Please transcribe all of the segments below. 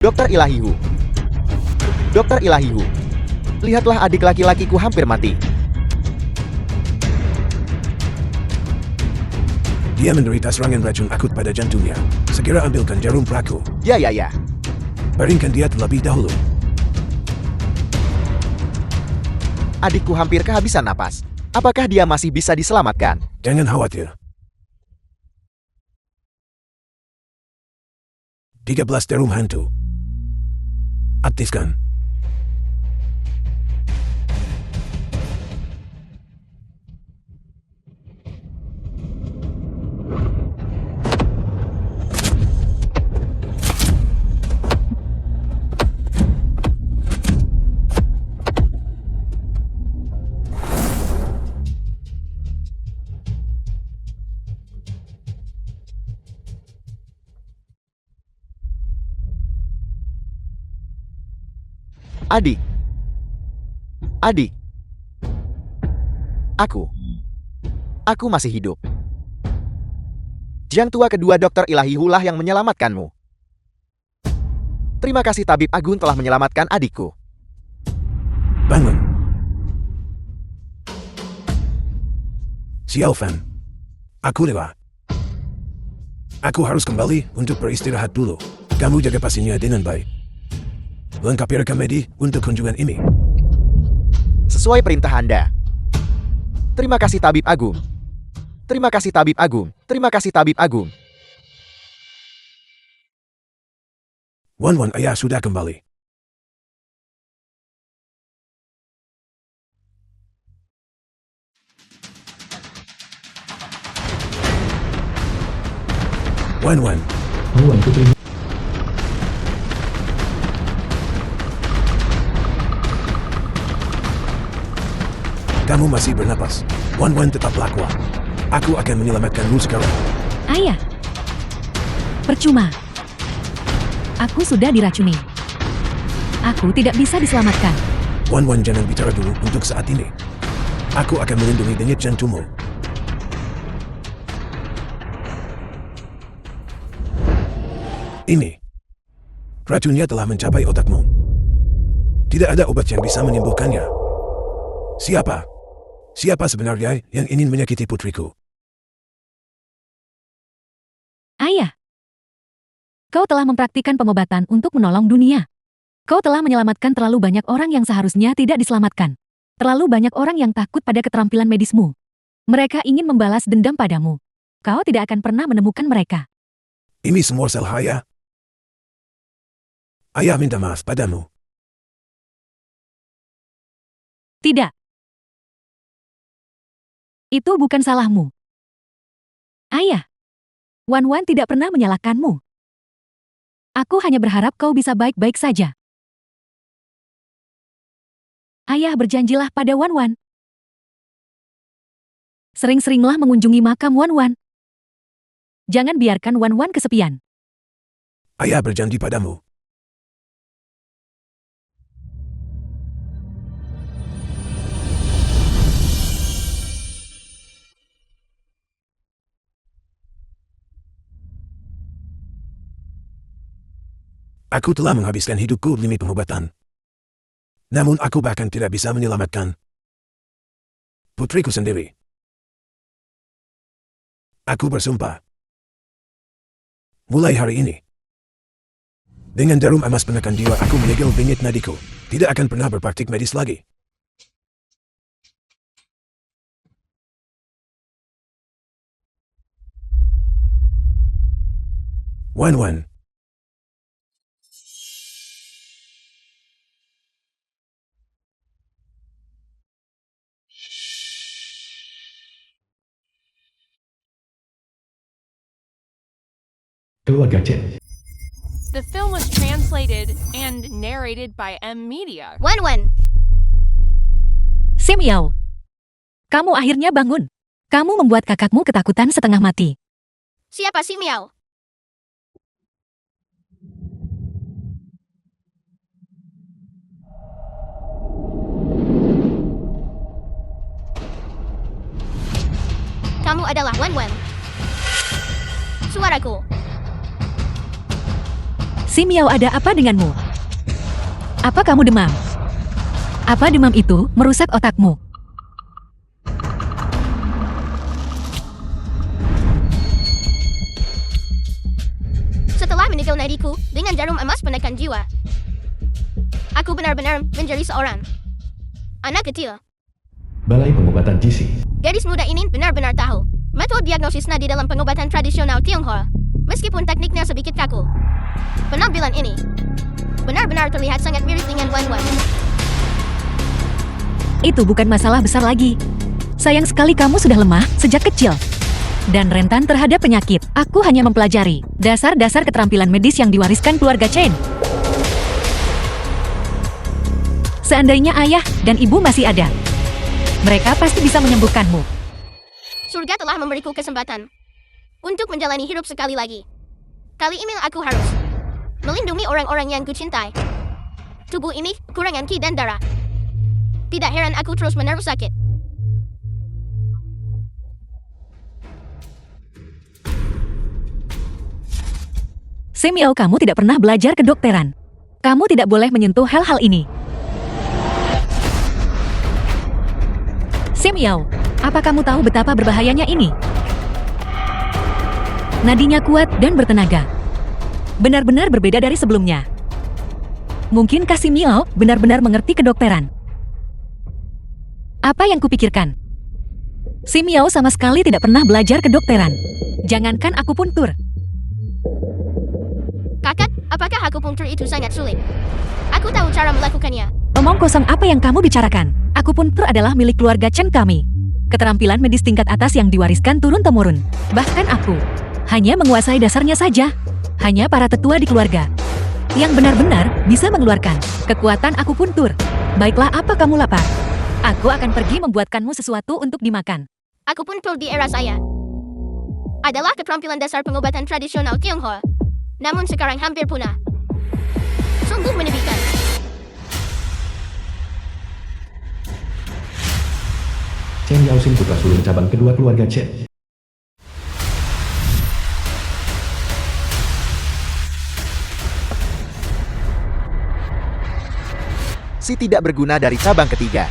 Dokter Ilahihu. Dokter Ilahihu. Lihatlah adik laki-lakiku hampir mati. Dia menderita serangan racun akut pada jantungnya. Segera ambilkan jarum peraku. Ya. Baringkan dia terlebih dahulu. Adikku hampir kehabisan napas. Apakah dia masih bisa diselamatkan? Jangan khawatir. 13 jarum hantu. Aktifkan. Adik. Aku masih hidup. Jiang tua kedua Dokter Ilahihulah yang menyelamatkanmu. Terima kasih Tabib Agung telah menyelamatkan adikku. Bangun. Xiaofan. Aku lelah. Aku harus kembali untuk beristirahat dulu. Kamu jaga pasiennya dengan baik. Lengkapi rekam medis untuk kunjungan ini. Sesuai perintah Anda. Terima kasih Tabib Agung. Terima kasih Tabib Agung. Terima kasih Tabib Agung. Wan ayah sudah kembali. Wan. Kamu masih bernapas. Wan tetaplah kuat. Aku akan menyelamatkanmu sekarang. Ayah. Percuma. Aku sudah diracuni. Aku tidak bisa diselamatkan. Wan jangan bicara dulu untuk saat ini. Aku akan melindungi denyut jantungmu. Ini. Racunnya telah mencapai otakmu. Tidak ada obat yang bisa menyembuhkannya. Siapa sebenarnya yang ingin menyakiti putriku? Ayah. Kau telah mempraktikkan pengobatan untuk menolong dunia. Kau telah menyelamatkan terlalu banyak orang yang seharusnya tidak diselamatkan. Terlalu banyak orang yang takut pada keterampilan medismu. Mereka ingin membalas dendam padamu. Kau tidak akan pernah menemukan mereka. Ini semua salah ayah. Ayah minta maaf padamu. Tidak. Itu bukan salahmu. Ayah. Wan tidak pernah menyalahkanmu. Aku hanya berharap kau bisa baik-baik saja. Ayah, berjanjilah pada Wan. Sering-seringlah mengunjungi makam Wan. Jangan biarkan Wan kesepian. Ayah berjanji padamu. Aku telah menghabiskan hidupku demi pengobatan. Namun aku bahkan tidak bisa menyelamatkan putriku sendiri. Aku bersumpah. Mulai hari ini, dengan jarum emas penekan jiwa aku menyegel denyut nadiku. Tidak akan pernah berpraktik medis lagi. Wan. The film was translated and narrated by M Media. Wan. Simiao. Kamu akhirnya bangun. Kamu membuat kakakmu ketakutan setengah mati. Siapa si Miao? Kamu adalah Wan. Suaraku. Si Miao, ada apa denganmu? Apa kamu demam? Apa demam itu merusak otakmu? Setelah menikah nadiku dengan jarum emas penekan jiwa, aku benar-benar menjadi seorang anak kecil. Balai Pengobatan GC. Gadis muda ini benar-benar tahu metode diagnosis nadi dalam pengobatan tradisional Tionghoa. Meskipun tekniknya sedikit kaku, penampilan ini benar-benar terlihat sangat mirip dengan Wan Wan. Itu bukan masalah besar lagi. Sayang sekali kamu sudah lemah sejak kecil dan rentan terhadap penyakit. Aku hanya mempelajari dasar-dasar keterampilan medis yang diwariskan keluarga Chen. Seandainya ayah dan ibu masih ada, mereka pasti bisa menyembuhkanmu. Surga telah memberiku kesempatan untuk menjalani hidup sekali lagi. Kali ini aku harus melindungi orang-orang yang kucintai. Tubuh ini kekurangan ki dan darah. Tidak heran aku terus-menerus sakit. Si Miao, kamu tidak pernah belajar kedokteran. Kamu tidak boleh menyentuh hal-hal ini. Si Miao, apa kamu tahu betapa berbahayanya ini? Nadinya kuat dan bertenaga. Benar-benar berbeda dari sebelumnya. Mungkinkah si Miao benar-benar mengerti kedokteran? Apa yang kupikirkan? Si Miao sama sekali tidak pernah belajar kedokteran. Jangankan akupuntur. Kakak, apakah akupunktur itu sangat sulit? Aku tahu cara melakukannya. Omong kosong apa yang kamu bicarakan? Akupuntur adalah milik keluarga Chen kami. Keterampilan medis tingkat atas yang diwariskan turun-temurun. Bahkan aku hanya menguasai dasarnya saja. Hanya para tetua di keluarga yang benar-benar bisa mengeluarkan kekuatan akupuntur. Baiklah, apa kamu lapar? Aku akan pergi membuatkanmu sesuatu untuk dimakan. Akupuntur di era saya adalah keterampilan dasar pengobatan tradisional Tionghoa. Namun sekarang hampir punah. Sungguh menyedihkan. Chen Yaoxin, putra sulung cabang kedua keluarga Chen. Si tidak berguna dari cabang ketiga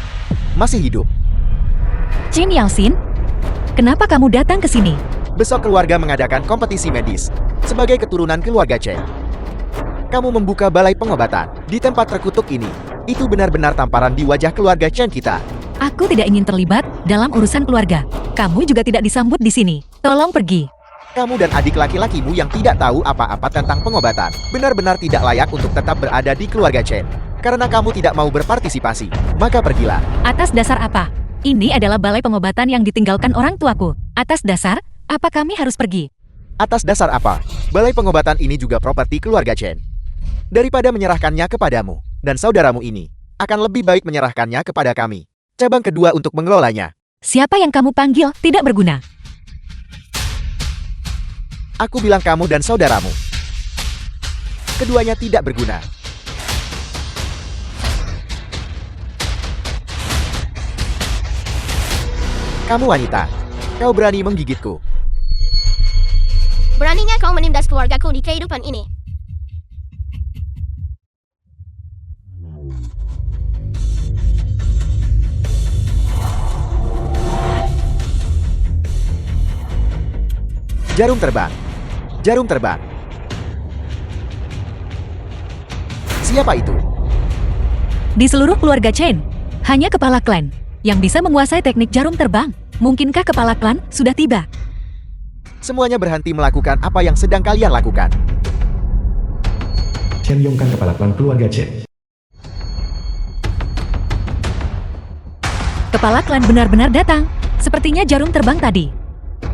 masih hidup. Chen Yaoxin, kenapa kamu datang ke sini? Besok keluarga mengadakan kompetisi medis sebagai keturunan keluarga Chen. Kamu membuka balai pengobatan di tempat terkutuk ini. Itu benar-benar tamparan di wajah keluarga Chen kita. Aku tidak ingin terlibat dalam urusan keluarga. Kamu juga tidak disambut di sini. Tolong pergi. Kamu dan adik laki-lakimu yang tidak tahu apa-apa tentang pengobatan benar-benar tidak layak untuk tetap berada di keluarga Chen. Karena kamu tidak mau berpartisipasi, maka pergilah. Atas dasar apa? Ini adalah balai pengobatan yang ditinggalkan orang tuaku. Atas dasar apa kami harus pergi? Atas dasar apa? Balai pengobatan ini juga properti keluarga Chen. Daripada menyerahkannya kepadamu dan saudaramu ini, akan lebih baik menyerahkannya kepada kami. Cabang kedua untuk mengelolanya. Siapa yang kamu panggil tidak berguna? Aku bilang kamu dan saudaramu. Keduanya tidak berguna. Kamu wanita. Kau berani menggigitku. Beraninya kau menindas keluargaku di kehidupan ini. Jarum terbang. Jarum terbang. Siapa itu? Di seluruh keluarga Chen, hanya kepala klan yang bisa menguasai teknik jarum terbang. Mungkinkah kepala klan sudah tiba? Semuanya berhenti melakukan apa yang sedang kalian lakukan. Chen Yongkan, kepala klan keluarga Chen. Kepala klan benar-benar datang. Sepertinya jarum terbang tadi.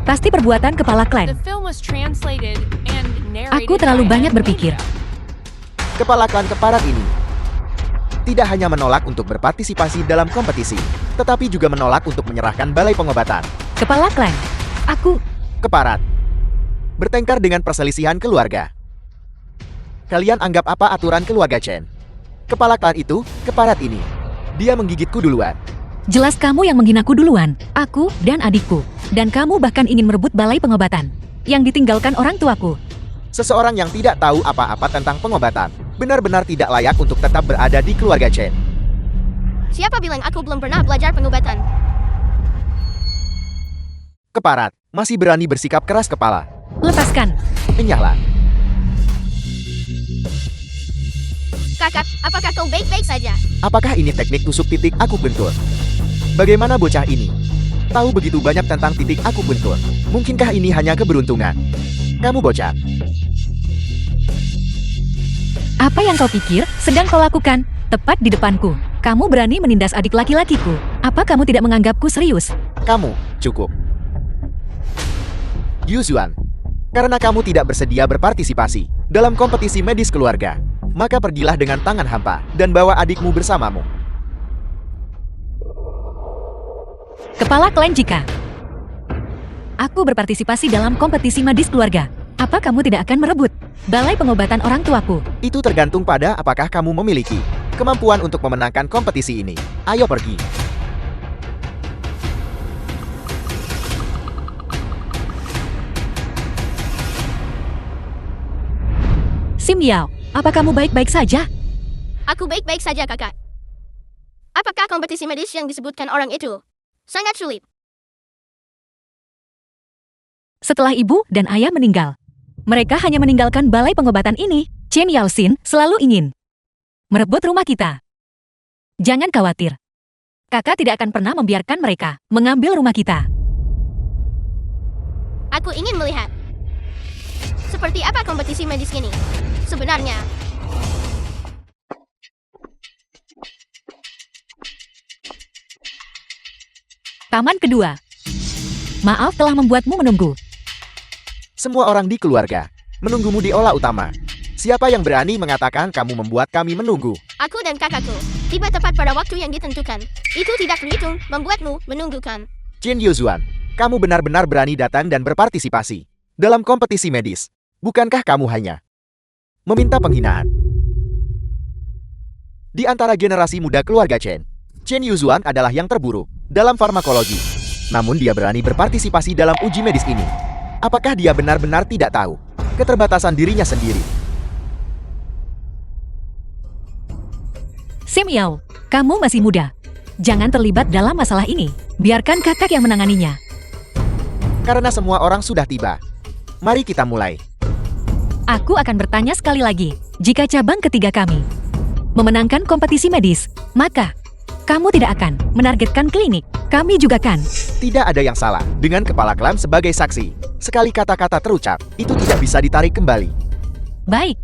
Pasti perbuatan kepala The klan. film was translated and narrated Aku terlalu by banyak M. berpikir. Kepala klan keparat ini tidak hanya menolak untuk berpartisipasi dalam kompetisi, tetapi juga menolak untuk menyerahkan balai pengobatan. Kepala klan. Aku Keparat. Bertengkar dengan perselisihan keluarga. Kalian anggap apa aturan keluarga Chen? Kepala klan itu, keparat ini. Dia menggigitku duluan. jelas kamu yang menghinaku duluan. Aku dan adikku. Dan kamu bahkan ingin merebut balai pengobatan yang ditinggalkan orang tuaku. Seseorang yang tidak tahu apa-apa tentang pengobatan, benar-benar tidak layak untuk tetap berada di keluarga Chen. Siapa bilang aku belum pernah belajar pengobatan? Keparat, masih berani bersikap keras kepala. Lepaskan. Menyala. Kakak, apakah kau baik-baik saja? Apakah ini teknik tusuk titik aku bentur? Bagaimana bocah ini? Tahu begitu banyak tentang titik aku bentur. Mungkinkah ini hanya keberuntungan? Kamu bocah. Apa yang kau pikir sedang kau lakukan? Tepat di depanku. Kamu berani menindas adik laki-lakiku. Apa kamu tidak menganggapku serius? Kamu, cukup. Yuzuan, karena kamu tidak bersedia berpartisipasi dalam kompetisi medis keluarga, maka pergilah dengan tangan hampa dan bawa adikmu bersamamu. Kepala klan Jika. Aku berpartisipasi dalam kompetisi medis keluarga. Apa kamu tidak akan merebut balai pengobatan orang tuaku? Itu tergantung pada apakah kamu memiliki kemampuan untuk memenangkan kompetisi ini. Ayo pergi. Sim Yao, apa kamu baik-baik saja? Aku baik-baik saja, kakak. Apakah kompetisi medis yang disebutkan orang itu sangat sulit? Setelah ibu dan ayah meninggal, mereka hanya meninggalkan balai pengobatan ini. Chen Yaoxin selalu ingin merebut rumah kita. Jangan khawatir. Kakak tidak akan pernah membiarkan mereka mengambil rumah kita. Aku ingin melihat seperti apa kompetisi medis ini sebenarnya. Taman kedua. Maaf telah membuatmu menunggu. Semua orang di keluarga menunggumu di aula utama. Siapa yang berani mengatakan kamu membuat kami menunggu? Aku dan kakakku tiba tepat pada waktu yang ditentukan. Itu tidak terhitung membuatmu menunggukan. Chen Yuzuan, kamu benar-benar berani datang dan berpartisipasi dalam kompetisi medis. Bukankah kamu hanya meminta penghinaan? Di antara generasi muda keluarga Chen, Chen Yuzuan adalah yang terburuk dalam farmakologi. Namun dia berani berpartisipasi dalam uji medis ini. Apakah dia benar-benar tidak tahu keterbatasan dirinya sendiri? Sim Yao, kamu masih muda. Jangan terlibat dalam masalah ini. Biarkan kakak yang menanganinya. Karena semua orang sudah tiba. Mari kita mulai. Aku akan bertanya sekali lagi. Jika cabang ketiga kami memenangkan kompetisi medis, maka kamu tidak akan menargetkan klinik. Kami juga kan. Tidak ada yang salah dengan kepala klan sebagai saksi. Sekali kata-kata terucap, itu tidak bisa ditarik kembali. Baik.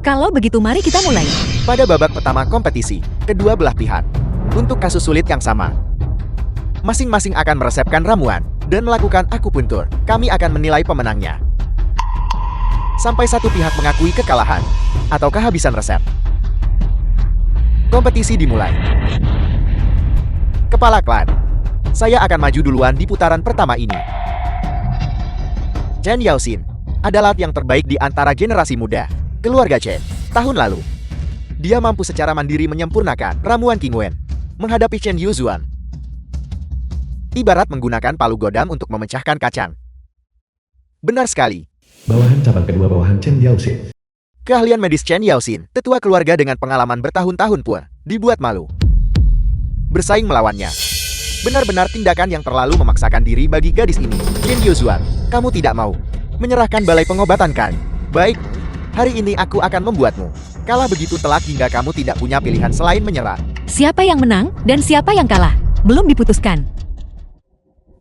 Kalau begitu mari kita mulai. Pada babak pertama kompetisi, kedua belah pihak, untuk kasus sulit yang sama, masing-masing akan meresepkan ramuan dan melakukan akupuntur. Kami akan menilai pemenangnya sampai satu pihak mengakui kekalahan atau kehabisan resep. Kompetisi dimulai. Kepala klan, saya akan maju duluan di putaran pertama ini. Chen Yaoxin adalah yang terbaik di antara generasi muda keluarga Chen. Tahun lalu, dia mampu secara mandiri menyempurnakan ramuan Qingwen menghadapi Chen Yuzuan. Ibarat menggunakan palu godam untuk memecahkan kacang. Benar sekali. Bawahan cabang kedua bawahan Chen Yaoxin. Keahlian medis Chen Yaoxin, tetua keluarga dengan pengalaman bertahun-tahun pun, dibuat malu. Bersaing melawannya. Benar-benar tindakan yang terlalu memaksakan diri bagi gadis ini. Chen Yuzuan, kamu tidak mau menyerahkan balai pengobatan kan? Baik, hari ini aku akan membuatmu kalah begitu telak hingga kamu tidak punya pilihan selain menyerah. Siapa yang menang dan siapa yang kalah belum diputuskan.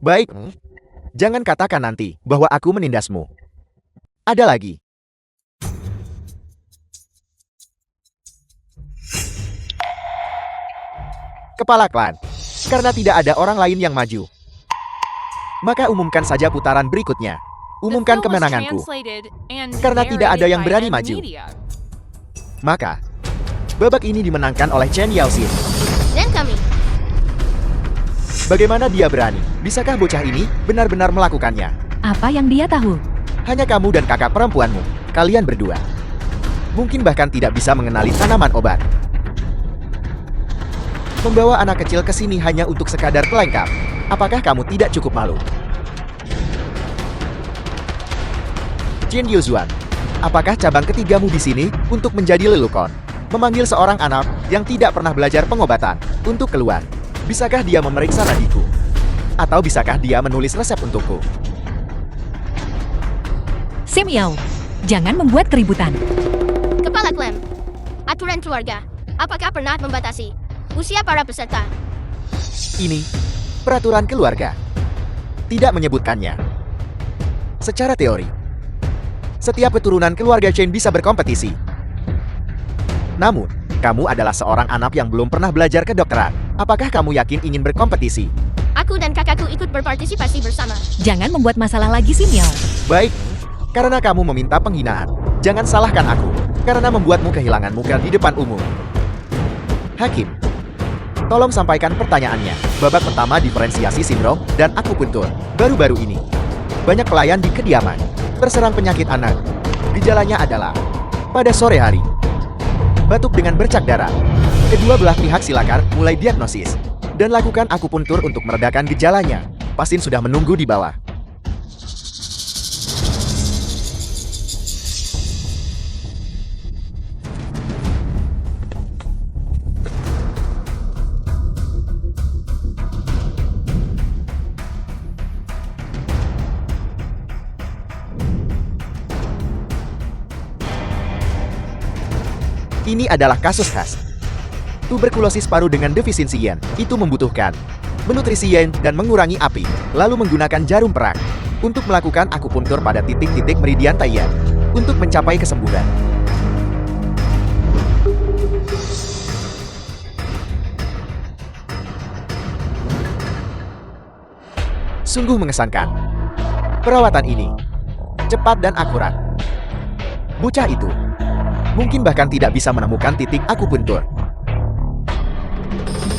Baik, jangan katakan nanti bahwa aku menindasmu. Ada lagi. Kepala klan, karena tidak ada orang lain yang maju, maka umumkan saja putaran berikutnya. Umumkan kemenanganku. Karena tidak ada yang berani maju, maka babak ini dimenangkan oleh Chen Yaoxin. Dan kami. Bagaimana dia berani? Bisakah bocah ini benar-benar melakukannya? Apa yang dia tahu? Hanya kamu dan kakak perempuanmu, kalian berdua. Mungkin bahkan tidak bisa mengenali tanaman obat. Membawa anak kecil ke sini hanya untuk sekadar pelengkap. Apakah kamu tidak cukup malu? Chen Yuzuan, Apakah cabang ketigamu di sini untuk menjadi lelukon? Memanggil seorang anak yang tidak pernah belajar pengobatan untuk keluar. Bisakah dia memeriksa nadiku? Atau bisakah dia menulis resep untukku? Sim Yao, jangan membuat keributan. Kepala klan. Aturan keluarga. Apakah pernah membatasi usia para peserta? Ini peraturan keluarga. Tidak menyebutkannya. Secara teori, setiap keturunan keluarga Chen bisa berkompetisi. Namun, kamu adalah seorang anak yang belum pernah belajar kedokteran. Apakah kamu yakin ingin berkompetisi? Aku dan kakakku ikut berpartisipasi bersama. Jangan membuat masalah lagi Sim Yao. Baik, karena kamu meminta penghinaan. Jangan salahkan aku, karena membuatmu kehilangan muka di depan umum. Hakim, tolong sampaikan pertanyaannya. Babak pertama diferensiasi sindrom dan akupuntur. Baru-baru ini, banyak pelayan di kediaman terserang penyakit anak. Gejalanya adalah pada sore hari, batuk dengan bercak darah. Kedua belah pihak silakan mulai diagnosis dan lakukan akupuntur untuk meredakan gejalanya. Pasien sudah menunggu di bawah. Ini adalah kasus khas. Tuberkulosis paru dengan defisiensi yen itu membutuhkan menutrisi yen dan mengurangi api, lalu menggunakan jarum perak untuk melakukan akupuntur pada titik-titik meridian Taiyan untuk mencapai kesembuhan. Sungguh mengesankan. Perawatan ini cepat dan akurat. Bocah itu mungkin bahkan tidak bisa menemukan titik akupuntur.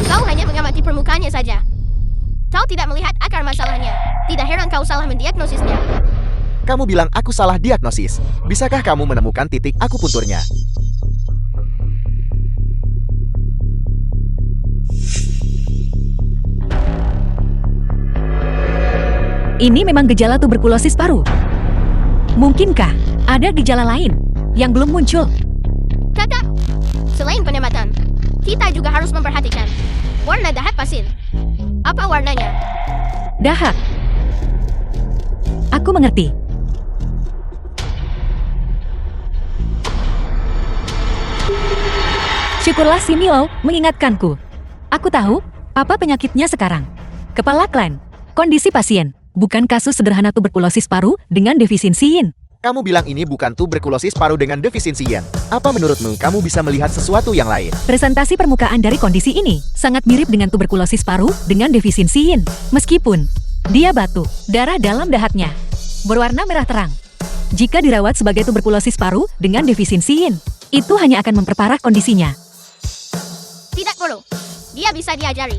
Kau hanya mengamati permukaannya saja. Kau tidak melihat akar masalahnya. Tidak heran kau salah mendiagnosisnya. Kamu bilang aku salah diagnosis. Bisakah kamu menemukan titik akupunturnya? Ini memang gejala tuberkulosis paru. Mungkinkah ada gejala lain yang belum muncul? Kakak, selain pengamatan, kita juga harus memperhatikan warna dahak pasien. Apa warnanya? Dahak. Aku mengerti. Syukurlah si Milo mengingatkanku. Aku tahu apa penyakitnya sekarang. Kepala klan, kondisi pasien, bukan kasus sederhana tuberkulosis paru dengan defisiensi yin. Kamu bilang ini bukan tuberkulosis paru dengan defisiensi yen. Apa menurutmu kamu bisa melihat sesuatu yang lain? Presentasi permukaan dari kondisi ini sangat mirip dengan tuberkulosis paru dengan defisiensi yin. Meskipun dia batuk, darah dalam dahaknya berwarna merah terang. Jika dirawat sebagai tuberkulosis paru dengan defisiensi yin, itu hanya akan memperparah kondisinya. Tidak perlu. Dia bisa diajari.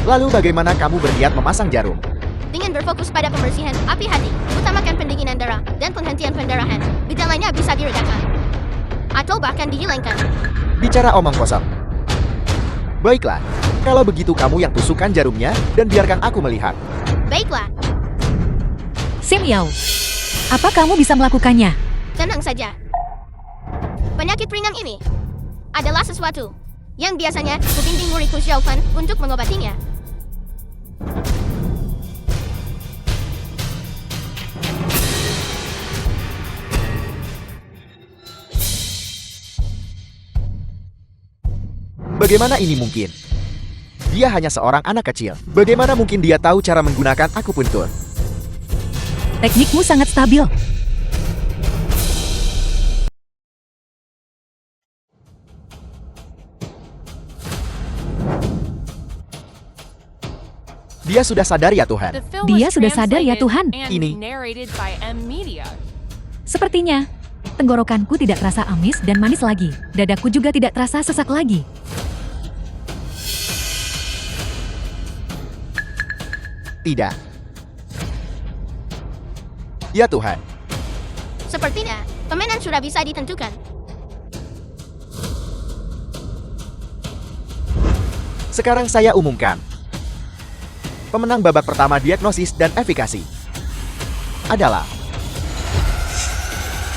Lalu bagaimana kamu berniat memasang jarum? Dengan berfokus pada pembersihan api hati, utamakan pendinginan darah dan penghentian pendarahan, gejalanya bisa diredakan atau bahkan dihilangkan. Bicara omong kosong. Baiklah, kalau begitu kamu yang tusukkan jarumnya dan biarkan aku melihat. Baiklah, Sim Yao, apa kamu bisa melakukannya? tenang saja. Penyakit ringan ini adalah sesuatu yang biasanya kubimbing muridku Xiaofan untuk mengobatinya. Bagaimana ini mungkin? Dia hanya seorang anak kecil. Bagaimana mungkin dia tahu cara menggunakan akupuntur? Teknikmu sangat stabil. Dia sudah sadar ya Tuhan. The film Dia was sudah sadar ya, translated Tuhan. and Ini. narrated by M Media. Sepertinya, tenggorokanku tidak terasa amis dan manis lagi. Dadaku juga tidak terasa sesak lagi. Tidak. Ya Tuhan. Sepertinya, pemenang sudah bisa ditentukan. Sekarang saya umumkan. Pemenang babak pertama diagnosis dan efikasi. adalah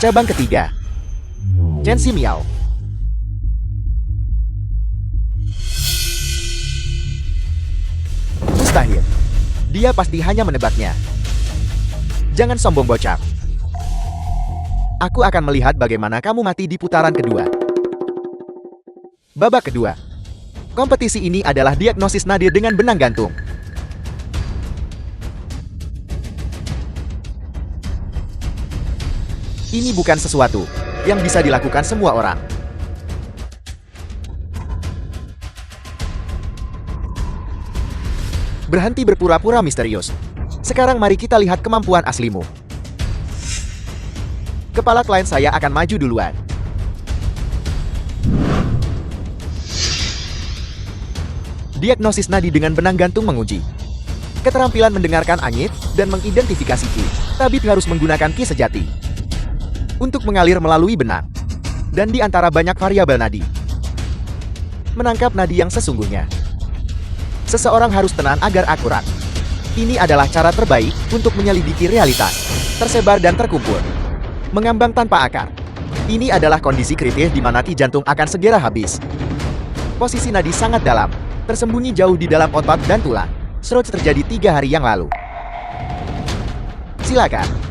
cabang ketiga, Chen Si Miao. Mustahil. Dia pasti hanya menebaknya. Jangan sombong bocah. Aku akan melihat bagaimana kamu mati di putaran kedua. Babak kedua. Kompetisi ini adalah diagnosis nadir dengan benang gantung. Ini bukan sesuatu yang bisa dilakukan semua orang. Berhenti berpura-pura misterius. Sekarang mari kita lihat kemampuan aslimu. Kepala klien saya akan maju duluan. Diagnosis nadi dengan benang gantung menguji keterampilan mendengarkan angin dan mengidentifikasi ki. Tabib harus menggunakan ki sejati untuk mengalir melalui benang dan di antara banyak variabel nadi. Menangkap nadi yang sesungguhnya. Seseorang harus tenang agar akurat. Ini adalah cara terbaik untuk menyelidiki realitas, tersebar dan terkumpul. Mengambang tanpa akar. Ini adalah kondisi kritis di mana ki jantung akan segera habis. Posisi nadi sangat dalam, tersembunyi jauh di dalam otot dan tulang. Stroke terjadi 3 hari yang lalu. Silakan.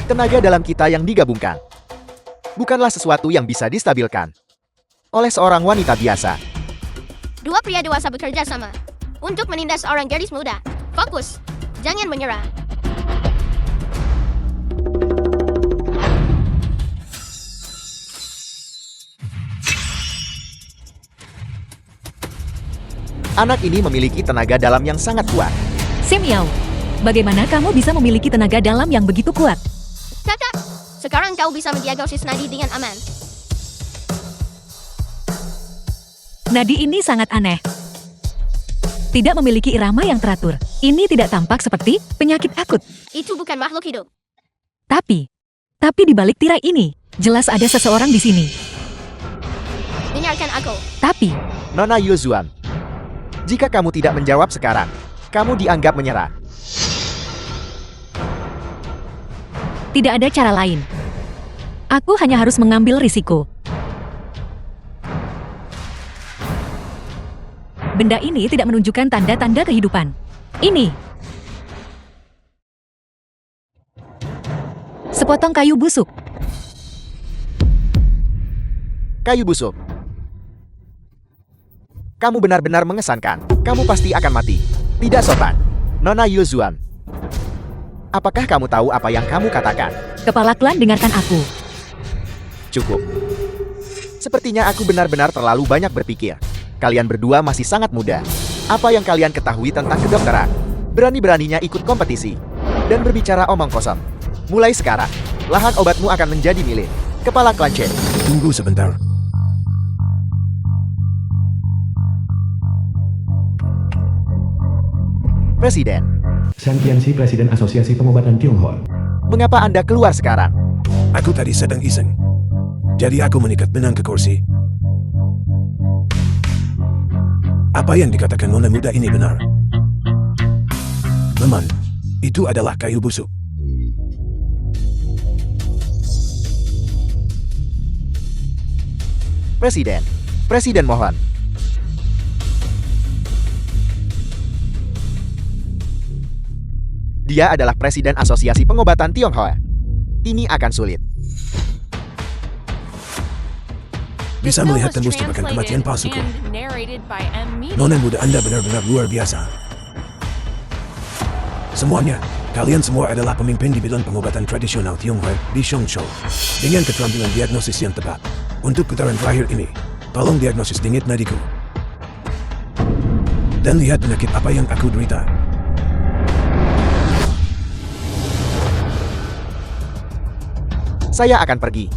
Tenaga dalam kita yang digabungkan bukanlah sesuatu yang bisa distabilkan oleh seorang wanita biasa. Dua pria dewasa bekerja sama untuk menindas seorang gadis muda. Fokus, jangan menyerah. Anak ini memiliki tenaga dalam yang sangat kuat. Si Miao, bagaimana kamu bisa memiliki tenaga dalam yang begitu kuat? Kakak, sekarang kau bisa mendiagnosis nadi dengan aman. Nadi ini sangat aneh. Tidak memiliki irama yang teratur. Ini tidak tampak seperti penyakit akut. Itu bukan makhluk hidup. Tapi di balik tirai ini, jelas ada seseorang di sini. Dengarkan aku. Tapi, Nona Yuzuan, jika kamu tidak menjawab sekarang, kamu dianggap menyerah. tidak ada cara lain. Aku hanya harus mengambil risiko. Benda ini tidak menunjukkan tanda-tanda kehidupan. Ini sepotong kayu busuk. Kayu busuk. Kamu benar-benar mengesankan. Kamu pasti akan mati. Tidak sopan. Nona Yuzuan. Apakah kamu tahu apa yang kamu katakan? Kepala klan, dengarkan aku. Cukup. Sepertinya aku benar-benar terlalu banyak berpikir. Kalian berdua masih sangat muda. Apa yang kalian ketahui tentang kedokteran? Berani-beraninya ikut kompetisi. Dan berbicara omong kosong. Mulai sekarang, lahan obatmu akan menjadi milik Kepala Klan Chen. Tunggu sebentar. Presiden, Shan Tianxi, Presiden Asosiasi Pengobatan Tionghoa. mengapa Anda keluar sekarang? Aku tadi sedang iseng. Jadi aku mengikat benang ke kursi. Apa yang dikatakan nona muda ini benar? Teman, itu adalah kayu busuk. Presiden mohon. Dia adalah Presiden Asosiasi Pengobatan Tionghoa. Ini akan sulit. Bisa The film melihat was tembus tebakan kematian translated palsuku. and narrated by M. Media. Nona muda Anda benar-benar luar biasa. Semuanya, kalian semua adalah pemimpin di bidang pengobatan tradisional Tionghoa di Shongshou. Dengan keterampilan diagnosis yang tepat. Untuk putaran terakhir ini, tolong diagnosis dingit nadiku. Dan lihat penyakit apa yang aku derita. Saya akan pergi.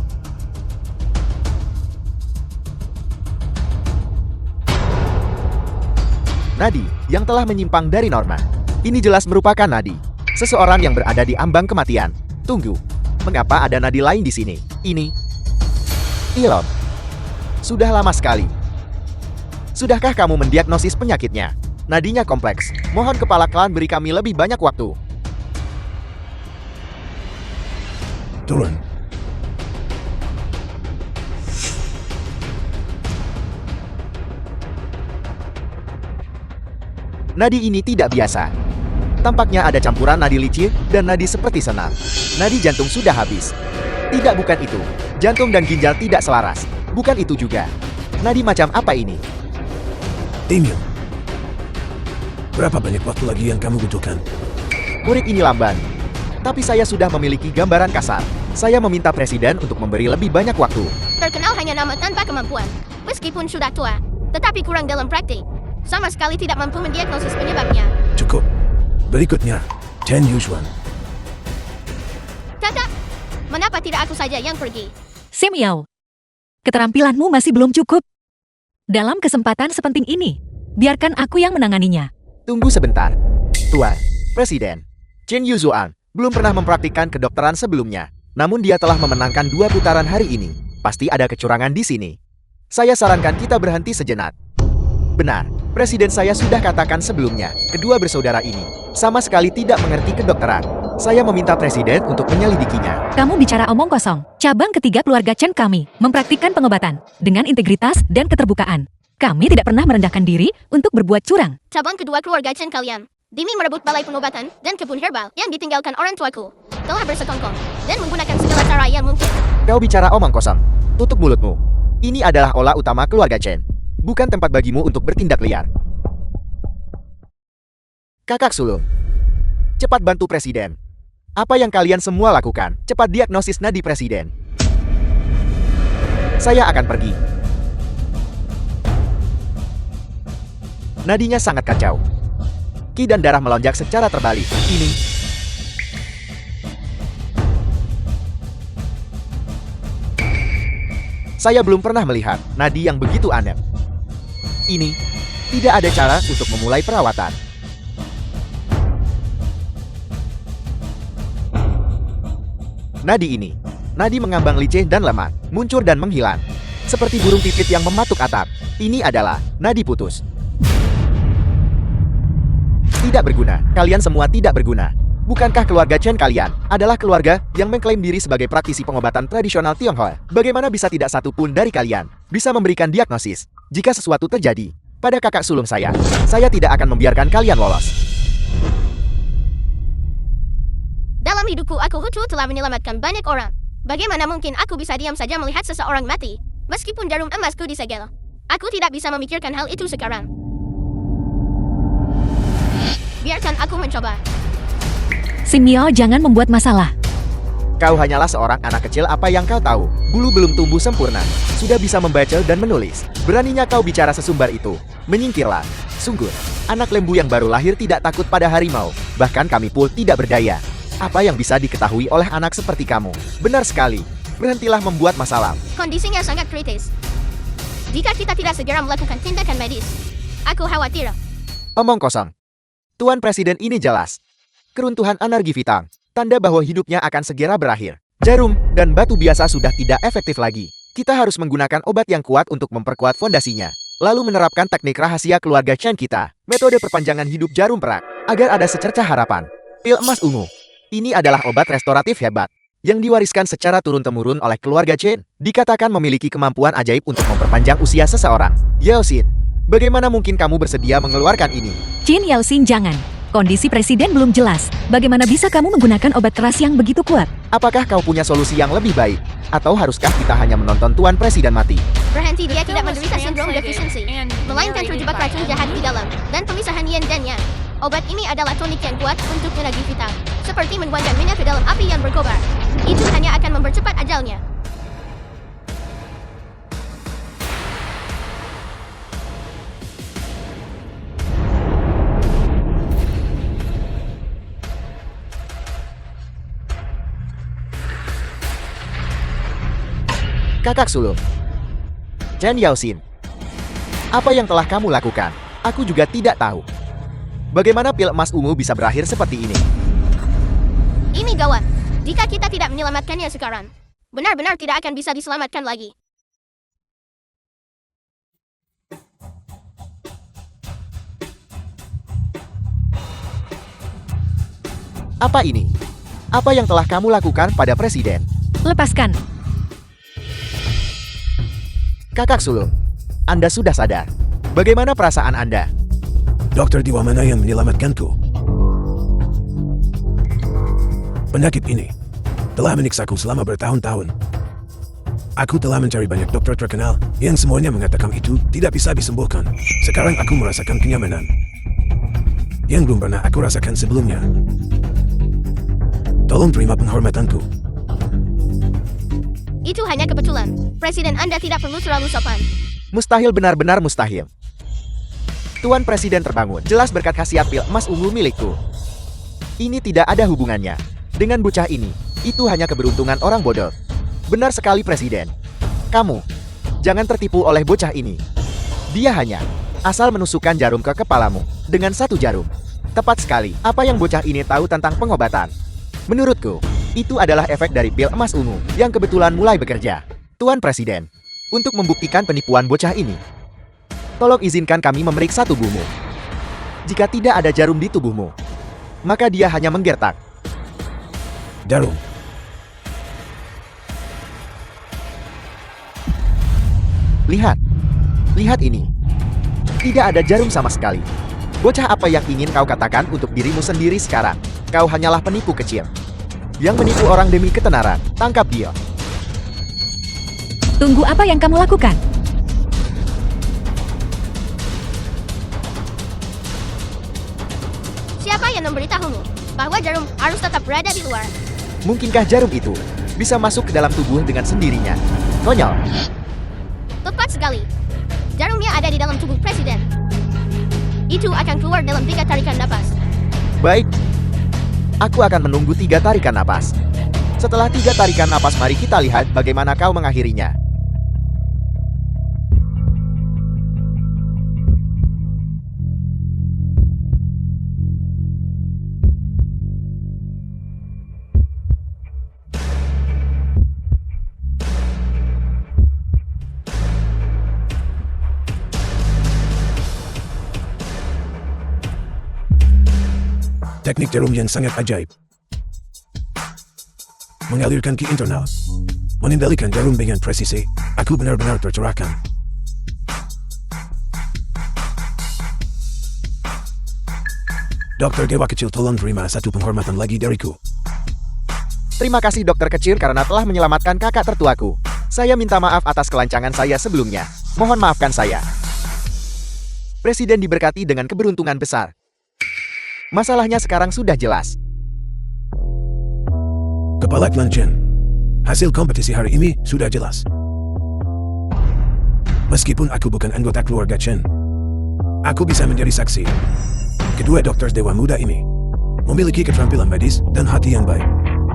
Nadi, yang telah menyimpang dari norma. Ini jelas merupakan Nadi. Seseorang yang berada di ambang kematian. Tunggu, mengapa ada Nadi lain di sini? Ini... Elon. Sudah lama sekali. Sudahkah kamu mendiagnosis penyakitnya? Nadinya kompleks. Mohon kepala klan beri kami lebih banyak waktu. Turun. Nadi ini tidak biasa. Tampaknya ada campuran nadi licin dan nadi seperti senang. Nadi jantung sudah habis. Tidak, bukan itu. Jantung dan ginjal tidak selaras. Bukan itu juga. Nadi macam apa ini? Emil. Berapa banyak waktu lagi yang kamu butuhkan? Murid ini lamban. Tapi saya sudah memiliki gambaran kasar. Saya meminta presiden untuk memberi lebih banyak waktu. Terkenal hanya nama tanpa kemampuan. Meskipun sudah tua, tetapi kurang dalam praktik. Sama sekali tidak mampu mendiagnosis penyebabnya. Cukup. Berikutnya, Chen Yuxuan. Kakak, mengapa tidak aku saja yang pergi? Sim Yao, keterampilanmu masih belum cukup. Dalam kesempatan sepenting ini, biarkan aku yang menanganinya. Tunggu sebentar. Tuan, Presiden. Chen Yuzuan belum pernah mempraktikkan kedokteran sebelumnya. Namun dia telah memenangkan 2 putaran hari ini. Pasti ada kecurangan di sini. Saya sarankan kita berhenti sejenak. Benar, Presiden saya sudah katakan sebelumnya, kedua bersaudara ini sama sekali tidak mengerti kedokteran. Saya meminta Presiden untuk menyelidikinya. Kamu bicara omong kosong. Cabang ketiga keluarga Chen kami mempraktikkan pengobatan dengan integritas dan keterbukaan. Kami tidak pernah merendahkan diri untuk berbuat curang. Cabang kedua keluarga Chen kalian, demi merebut balai pengobatan dan kebun herbal yang ditinggalkan orang tuaku, telah bersekongkol dan menggunakan segala cara yang mungkin. Kau bicara omong kosong. Tutup mulutmu. Ini adalah olah utama keluarga Chen. Bukan tempat bagimu untuk bertindak liar. Kakak sulung. Cepat bantu Presiden. Apa yang kalian semua lakukan? Cepat diagnosis nadi Presiden. Saya akan pergi. Nadinya sangat kacau. Ki dan darah melonjak secara terbalik. Ini... Saya belum pernah melihat nadi yang begitu aneh. Ini, tidak ada cara untuk memulai perawatan. Nadi ini, nadi mengambang licin dan lemah, muncul dan menghilang. Seperti burung pipit yang mematuk atap. Ini adalah nadi putus. Tidak berguna, kalian semua tidak berguna. Bukankah keluarga Chen kalian adalah keluarga yang mengklaim diri sebagai praktisi pengobatan tradisional Tionghoa? Bagaimana bisa tidak satu pun dari kalian bisa memberikan diagnosis? Jika sesuatu terjadi pada kakak sulung saya tidak akan membiarkan kalian lolos. Dalam hidupku aku telah menyelamatkan banyak orang. Bagaimana mungkin aku bisa diam saja melihat seseorang mati, meskipun jarum emasku disegel? Aku tidak bisa memikirkan hal itu sekarang. Biarkan aku mencoba. Sim Yao, jangan membuat masalah. Kau hanyalah seorang anak kecil, apa yang kau tahu? Bulu belum tumbuh sempurna. Sudah bisa membaca dan menulis. Beraninya kau bicara sesumbar itu? Menyingkirlah. Sungguh, anak lembu yang baru lahir tidak takut pada harimau. Bahkan kami pun tidak berdaya. Apa yang bisa diketahui oleh anak seperti kamu? Benar sekali. Berhentilah membuat masalah. Kondisinya sangat kritis. Jika kita tidak segera melakukan tindakan medis, aku khawatir. Omong kosong. Tuan Presiden ini jelas keruntuhan energi vital. Tanda bahwa hidupnya akan segera berakhir. Jarum dan batu biasa sudah tidak efektif lagi. Kita harus menggunakan obat yang kuat untuk memperkuat fondasinya. Lalu menerapkan teknik rahasia keluarga Chen kita. Metode perpanjangan hidup jarum perak. Agar ada secercah harapan. Pil emas ungu. Ini adalah obat restoratif hebat. Yang diwariskan secara turun-temurun oleh keluarga Chen. Dikatakan memiliki kemampuan ajaib untuk memperpanjang usia seseorang. Yao Xin, bagaimana mungkin kamu bersedia mengeluarkan ini? Qin Yao Xin, jangan. Kondisi presiden belum jelas. Bagaimana bisa kamu menggunakan obat keras yang begitu kuat? Apakah kau punya solusi yang lebih baik? Atau haruskah kita hanya menonton Tuan Presiden mati? Berhenti, dia tidak menderita sindrom defisiensi, melainkan terjebak racun jahat di dalam, dan pemisahan yin dan yang. Obat ini adalah tonik yang kuat untuk energi vital, seperti menuangkan minyak ke dalam api yang berkobar. Itu hanya akan mempercepat ajalnya. Kakak sulung, Chen Yao Xin, apa yang telah kamu lakukan? Aku juga tidak tahu. Bagaimana pil emas ungu bisa berakhir seperti ini? Ini gawat. Jika kita tidak menyelamatkannya sekarang, benar-benar tidak akan bisa diselamatkan lagi. Apa ini? Apa yang telah kamu lakukan pada Presiden? Lepaskan. Kakak sulung, Anda sudah sadar. Bagaimana perasaan Anda? Dokter Dewa mana yang menyelamatkanku? Penyakit ini telah menyiksaku selama bertahun-tahun. Aku telah mencari banyak dokter terkenal yang semuanya mengatakan itu tidak bisa disembuhkan. Sekarang aku merasakan kenyamanan yang belum pernah aku rasakan sebelumnya. Tolong terima penghormatanku. Itu hanya kebetulan. Presiden Anda tidak perlu terlalu sopan. Mustahil, benar-benar mustahil. Tuan Presiden terbangun, jelas berkat khasiat pil emas ungu milikku. Ini tidak ada hubungannya dengan bocah ini. Itu hanya keberuntungan orang bodoh. Benar sekali Presiden. Kamu, jangan tertipu oleh bocah ini. Dia hanya asal menusukkan jarum ke kepalamu dengan satu jarum. Tepat sekali, apa yang bocah ini tahu tentang pengobatan? Menurutku, itu adalah efek dari pil emas ungu yang kebetulan mulai bekerja. Tuan Presiden, untuk membuktikan penipuan bocah ini, tolong izinkan kami memeriksa tubuhmu. Jika tidak ada jarum di tubuhmu, maka dia hanya menggertak. Jarum. Lihat. Lihat ini. Tidak ada jarum sama sekali. Bocah, apa yang ingin kau katakan untuk dirimu sendiri sekarang? Kau hanyalah penipu kecil yang menipu orang demi ketenaran. Tangkap dia. Tunggu, apa yang kamu lakukan? Siapa yang memberitahumu bahwa jarum harus tetap berada di luar? Mungkinkah jarum itu bisa masuk ke dalam tubuh dengan sendirinya? Konyol. Tepat sekali. Jarumnya ada di dalam tubuh Presiden. Itu akan keluar dalam 3 tarikan napas. Baik. Aku akan menunggu 3 tarikan napas. Setelah 3 tarikan napas, mari kita lihat bagaimana kau mengakhirinya. Teknik jarum yang sangat ajaib. Mengalirkan ke internal. Mengendalikan jarum dengan presisi. Aku benar-benar tercerahkan. Dokter Dewa Kecil, tolong terima satu penghormatan lagi dariku. Terima kasih Dokter Kecil karena telah menyelamatkan kakak tertuaku. Saya minta maaf atas kelancangan saya sebelumnya. Mohon maafkan saya. Presiden diberkati dengan keberuntungan besar. Masalahnya sekarang sudah jelas. Kepala Klan Chen. Hasil kompetisi hari ini sudah jelas. Meskipun aku bukan anggota keluarga Chen, aku bisa menjadi saksi. Kedua dokter dewa muda ini memiliki keterampilan medis dan hati yang baik.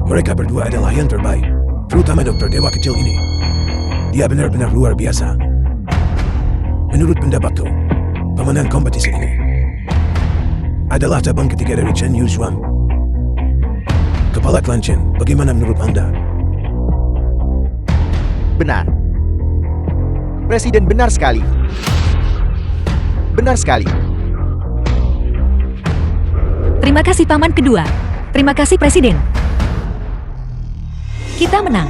Mereka berdua adalah yang terbaik, terutama dokter dewa kecil ini. Dia benar-benar luar biasa. Menurut pendapatku, pemenang kompetisi ini adalah cabang ketiga dari Chen Yuzuan. Kepala Klan Chen, bagaimana menurut Anda? Benar. Presiden, benar sekali. Benar sekali. Terima kasih Paman kedua. Terima kasih Presiden. Kita menang.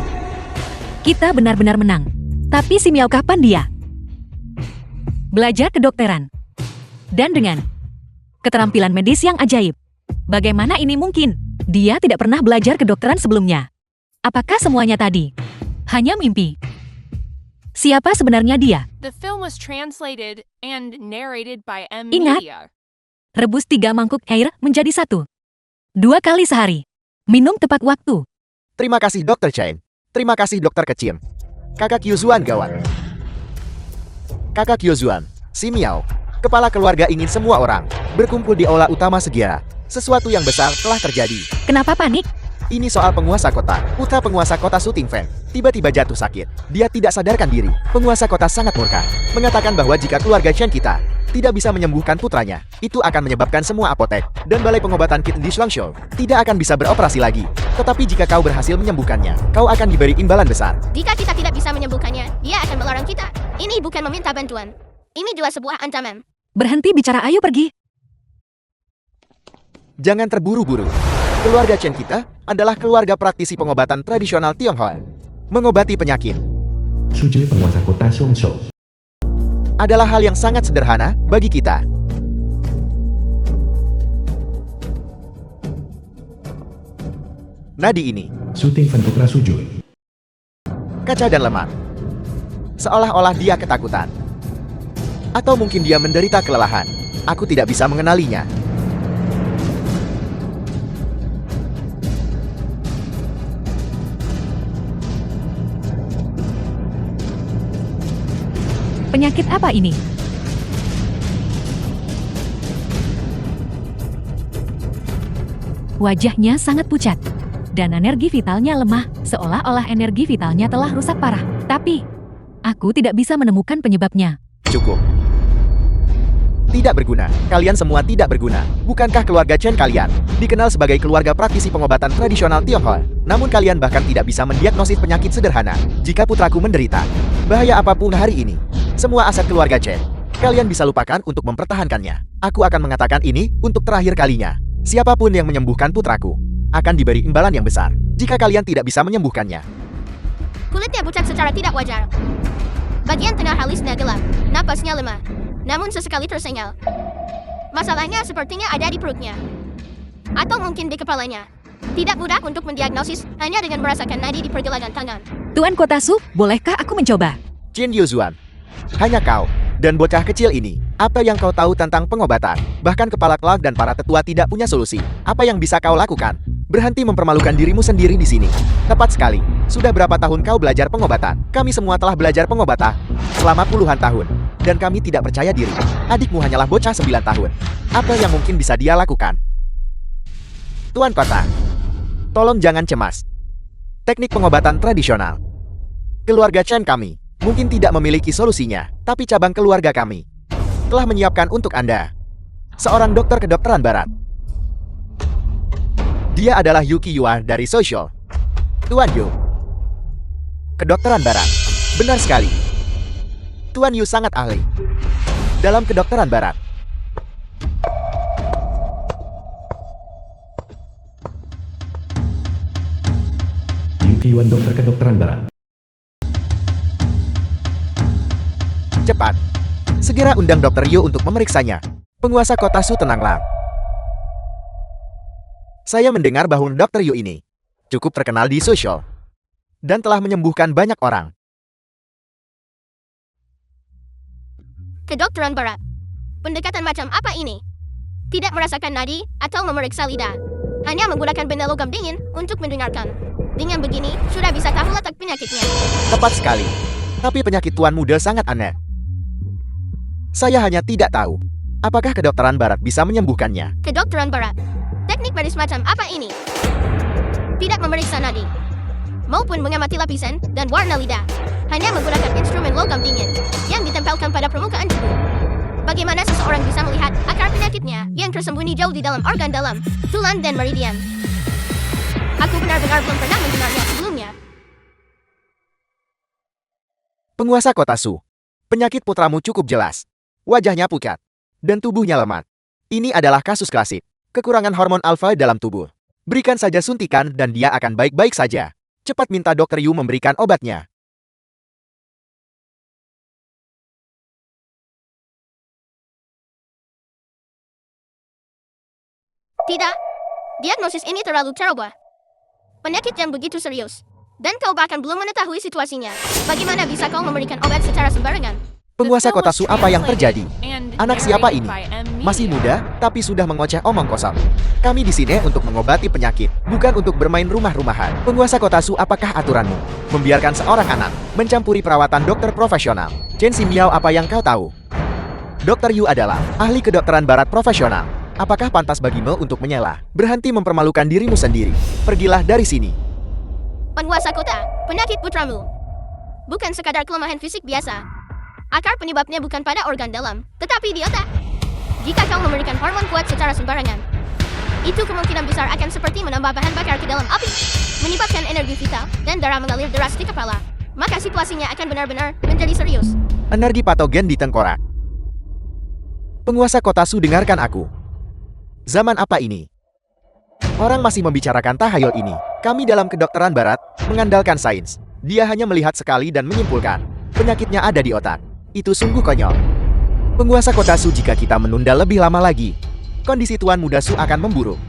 Kita benar-benar menang. Tapi si Miao kapan dia? Belajar kedokteran. Dan dengan keterampilan medis yang ajaib. Bagaimana ini mungkin? Dia tidak pernah belajar kedokteran sebelumnya. Apakah semuanya tadi hanya mimpi? Siapa sebenarnya dia? The film was translated and narrated by M Ingat. Media. Rebus 3 mangkuk air menjadi 1. 2 kali sehari. Minum tepat waktu. Terima kasih Dr. Chen. Terima kasih Dokter Kecil. Kakak Yuzuan gawat. Kakak Yuzuan, si Miao, kepala keluarga ingin semua orang berkumpul di aula utama segera. Sesuatu yang besar telah terjadi. Kenapa panik? Ini soal penguasa kota. Putra penguasa kota Shooting Fang tiba-tiba jatuh sakit. Dia tidak sadarkan diri. Penguasa kota sangat murka, mengatakan bahwa jika keluarga Chen kita tidak bisa menyembuhkan putranya. Itu akan menyebabkan semua apotek dan balai pengobatan Kit di Shuangshou tidak akan bisa beroperasi lagi. Tetapi jika kau berhasil menyembuhkannya, kau akan diberi imbalan besar. Jika kita tidak bisa menyembuhkannya, dia akan melarang kita. Ini bukan meminta bantuan. Ini juga sebuah ancaman. Berhenti bicara, ayo pergi. Jangan terburu-buru. Keluarga Chen kita adalah keluarga praktisi pengobatan tradisional Tionghoa. Mengobati penyakit Sujui penguasa kota Shuangshou. adalah hal yang sangat sederhana bagi kita. Nadi ini, Syuting Fan Putra Sujui. kaca dan lemak. Seolah-olah dia ketakutan. Atau mungkin dia menderita kelelahan. Aku tidak bisa mengenalinya. Penyakit apa ini? Wajahnya sangat pucat. Dan energi vitalnya lemah, seolah-olah energi vitalnya telah rusak parah. Tapi, aku tidak bisa menemukan penyebabnya. Cukup. Tidak berguna. Kalian semua tidak berguna. Bukankah keluarga Chen kalian dikenal sebagai keluarga praktisi pengobatan tradisional Tionghoa? Namun kalian bahkan tidak bisa mendiagnosis penyakit sederhana. Jika putraku menderita, bahaya apapun hari ini, semua aset keluarga Chen, kalian bisa lupakan untuk mempertahankannya. Aku akan mengatakan ini untuk terakhir kalinya. Siapapun yang menyembuhkan putraku akan diberi imbalan yang besar jika kalian tidak bisa menyembuhkannya. Kulitnya pucat secara tidak wajar. Bagian tengah alisnya gelap, napasnya lemah, namun sesekali tersengal. Masalahnya sepertinya ada di perutnya. Atau mungkin di kepalanya. Tidak mudah untuk mendiagnosis hanya dengan merasakan nadi di pergelangan tangan. Tuan Kotasu, bolehkah aku mencoba? Jin Yuzuan, hanya kau dan bocah kecil ini. Apa yang kau tahu tentang pengobatan? Bahkan kepala kelak dan para tetua tidak punya solusi. Apa yang bisa kau lakukan? Berhenti mempermalukan dirimu sendiri di sini. Tepat sekali. Sudah berapa tahun kau belajar pengobatan? Kami semua telah belajar pengobatan selama puluhan tahun. Dan kami tidak percaya diri. Adikmu hanyalah bocah 9 tahun. Apa yang mungkin bisa dia lakukan? Tuan Kota, tolong jangan cemas. Teknik pengobatan tradisional. Keluarga Chen kami mungkin tidak memiliki solusinya, tapi cabang keluarga kami telah menyiapkan untuk Anda. Seorang dokter kedokteran barat. Dia adalah Yuki Yua dari Social. Tuan Yu. Kedokteran barat. Benar sekali. Tuan Yu sangat ahli dalam kedokteran barat. Yuki Yuan, dokter kedokteran barat. Cepat. Segera undang Dr. Yu untuk memeriksanya. Penguasa kota Su, tenanglah. Saya mendengar bahwa Dr. Yu ini cukup terkenal di Social dan telah menyembuhkan banyak orang. Kedokteran barat. Pendekatan macam apa ini? Tidak merasakan nadi atau memeriksa lidah. Hanya menggunakan benda logam dingin untuk mendengarkan. Dengan begini, sudah bisa tahu letak penyakitnya. Tepat sekali. Tapi penyakit Tuan Muda sangat aneh. Saya hanya tidak tahu apakah kedokteran barat bisa menyembuhkannya. Kedokteran barat. Teknik medis macam apa ini? Tidak memeriksa nadi, maupun mengamati lapisan dan warna lidah. Hanya menggunakan instrumen logam dingin yang ditempelkan pada permukaan tubuh. Bagaimana seseorang bisa melihat akar penyakitnya yang tersembunyi jauh di dalam organ dalam, tulang dan meridian? Aku benar-benar belum pernah mendengarnya sebelumnya. Penguasa kota Su, penyakit putramu cukup jelas. Wajahnya pucat dan tubuhnya lemah. Ini adalah kasus klasik. Kekurangan hormon alfa dalam tubuh. Berikan saja suntikan dan dia akan baik-baik saja. Cepat minta Dr. Yu memberikan obatnya. Tidak. Diagnosis ini terlalu ceroboh. Penyakit yang begitu serius. Dan kau bahkan belum mengetahui situasinya. Bagaimana bisa kau memberikan obat secara sembarangan? Penguasa kota Su, apa yang terjadi? Anak siapa ini? Masih muda, tapi sudah mengoceh omong kosong. Kami di sini untuk mengobati penyakit, bukan untuk bermain rumah-rumahan. Penguasa kota Su, apakah aturanmu membiarkan seorang anak mencampuri perawatan dokter profesional? Chen Ximiao, apa yang kau tahu? Dr. Yu adalah ahli kedokteran barat profesional. Apakah pantas bagimu untuk menyela? Berhenti mempermalukan dirimu sendiri. Pergilah dari sini. Penguasa kota, penyakit putramu bukan sekadar kelemahan fisik biasa. Akar penyebabnya bukan pada organ dalam, tetapi di otak. Jika kau memberikan hormon kuat secara sembarangan, itu kemungkinan besar akan seperti menambah bahan bakar ke dalam api, menyebabkan energi vital dan darah mengalir deras di kepala. Maka situasinya akan benar-benar menjadi serius. Energi patogen di tengkorak. Penguasa kota Su, dengarkan aku. Zaman apa ini? Orang masih membicarakan tahayul ini. Kami dalam kedokteran barat mengandalkan sains. Dia hanya melihat sekali dan menyimpulkan penyakitnya ada di otak. Itu sungguh konyol. Penguasa kota Su, jika kita menunda lebih lama lagi, kondisi Tuan Muda Su akan memburuk.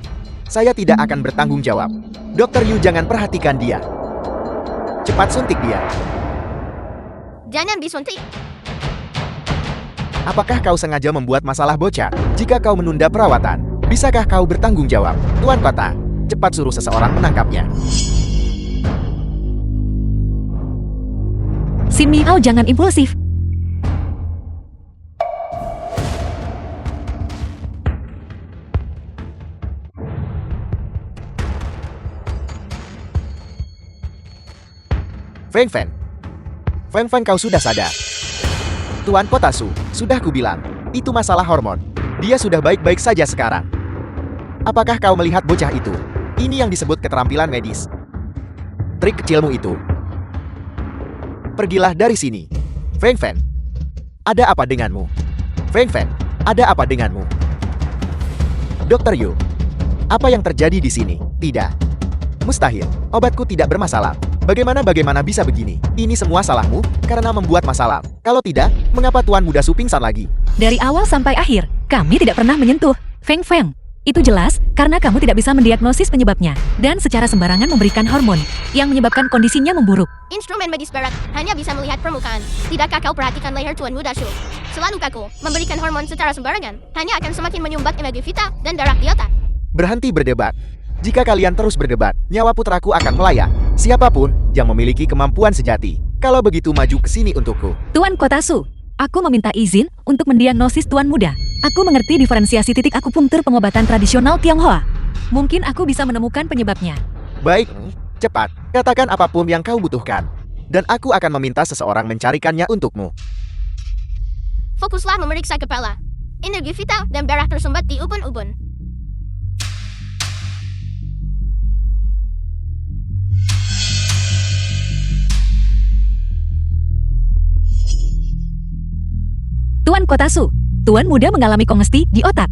Saya tidak akan bertanggung jawab. Dokter Yu, jangan perhatikan dia. Cepat suntik dia. Jangan disuntik. Apakah kau sengaja membuat masalah bocah? Jika kau menunda perawatan, bisakah kau bertanggung jawab? Tuan Kota, cepat suruh seseorang menangkapnya. Xin Miao, jangan impulsif. Feng Feng. Feng Feng, kau sudah sadar. Tuan Kota Su, sudah kubilang, itu masalah hormon. Dia sudah baik-baik saja sekarang. Apakah kau melihat bocah itu? Ini yang disebut keterampilan medis. Trik kecilmu itu. Pergilah dari sini. Feng Feng. Ada apa denganmu? Feng Feng, ada apa denganmu? Dokter Yu, apa yang terjadi di sini? Tidak. Mustahil, obatku tidak bermasalah. Bagaimana bisa begini? Ini semua salahmu karena membuat masalah. Kalau tidak, mengapa Tuan Muda Su pingsan lagi? Dari awal sampai akhir, kami tidak pernah menyentuh Feng Feng. Itu jelas karena kamu tidak bisa mendiagnosis penyebabnya dan secara sembarangan memberikan hormon yang menyebabkan kondisinya memburuk. Instrumen medis barat hanya bisa melihat permukaan. Tidakkah kau perhatikan leher Tuan Muda Su? Selalu kaku, memberikan hormon secara sembarangan hanya akan semakin menyumbat energi vital dan darah di otak. Berhenti berdebat. Jika kalian terus berdebat, nyawa putraku akan melayang. Siapapun yang memiliki kemampuan sejati, kalau begitu maju ke sini untukku. Tuan Kota Su, aku meminta izin untuk mendiagnosis Tuan Muda. Aku mengerti diferensiasi titik akupunktur pengobatan tradisional Tionghoa. Mungkin aku bisa menemukan penyebabnya. Baik, cepat. Katakan apapun yang kau butuhkan. Dan aku akan meminta seseorang mencarikannya untukmu. Fokuslah memeriksa kepala. Energi vital dan darah tersumbat di ubun-ubun. Tuan Kota Su, Tuan Muda mengalami kongesti di otak.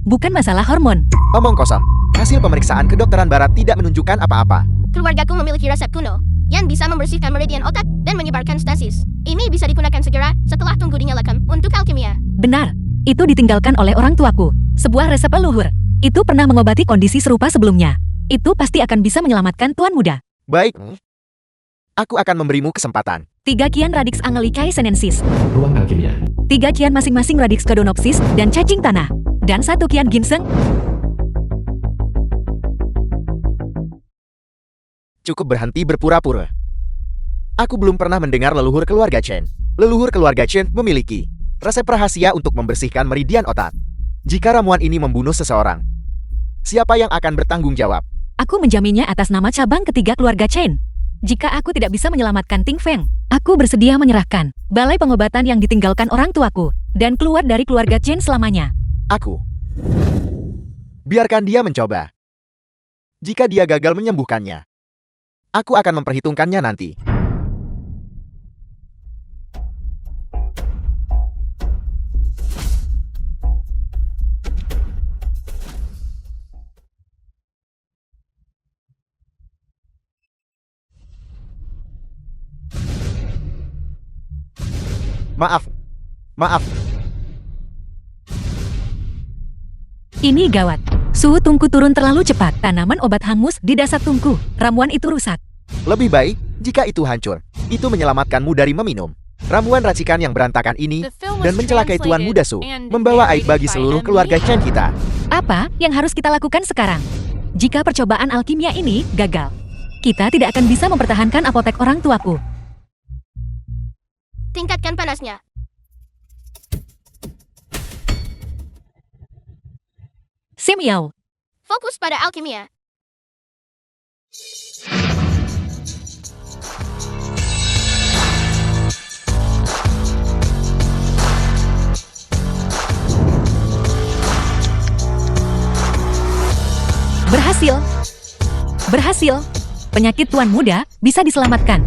Bukan masalah hormon. Omong kosong. Hasil pemeriksaan kedokteran barat tidak menunjukkan apa-apa. Keluargaku memiliki resep kuno yang bisa membersihkan meridian otak dan menyebarkan stasis. Ini bisa digunakan segera setelah tunggu dinyalakan untuk alkimia. Benar, itu ditinggalkan oleh orang tuaku. Sebuah resep leluhur. Itu pernah mengobati kondisi serupa sebelumnya. Itu pasti akan bisa menyelamatkan Tuan Muda. Baik. Aku akan memberimu kesempatan. 3 kian radix angelicae senensis. Ruang alkimia. 3 kian masing-masing radix kodonopsis dan cacing tanah. Dan 1 kian ginseng. Cukup berhenti berpura-pura. Aku belum pernah mendengar leluhur keluarga Chen. Leluhur keluarga Chen memiliki resep rahasia untuk membersihkan meridian otak. Jika ramuan ini membunuh seseorang, siapa yang akan bertanggung jawab? Aku menjaminnya atas nama cabang ketiga keluarga Chen. Jika aku tidak bisa menyelamatkan Ting Feng, aku bersedia menyerahkan balai pengobatan yang ditinggalkan orang tuaku dan keluar dari keluarga Chen selamanya. Aku. Biarkan dia mencoba. Jika dia gagal menyembuhkannya, aku akan memperhitungkannya nanti. Maaf. Ini gawat. Suhu tungku turun terlalu cepat. Tanaman obat hangus di dasar tungku. Ramuan itu rusak. Lebih baik jika itu hancur. Itu menyelamatkanmu dari meminum ramuan racikan yang berantakan ini dan mencelakai Tuan Muda Su, membawa aib bagi seluruh keluarga Chen kita. Apa yang harus kita lakukan sekarang? Jika percobaan alkimia ini gagal, kita tidak akan bisa mempertahankan apotek orang tuaku. Tingkatkan panasnya. Sim Yao, Fokus pada alkimia. Berhasil. Berhasil. Penyakit Tuan Muda bisa diselamatkan.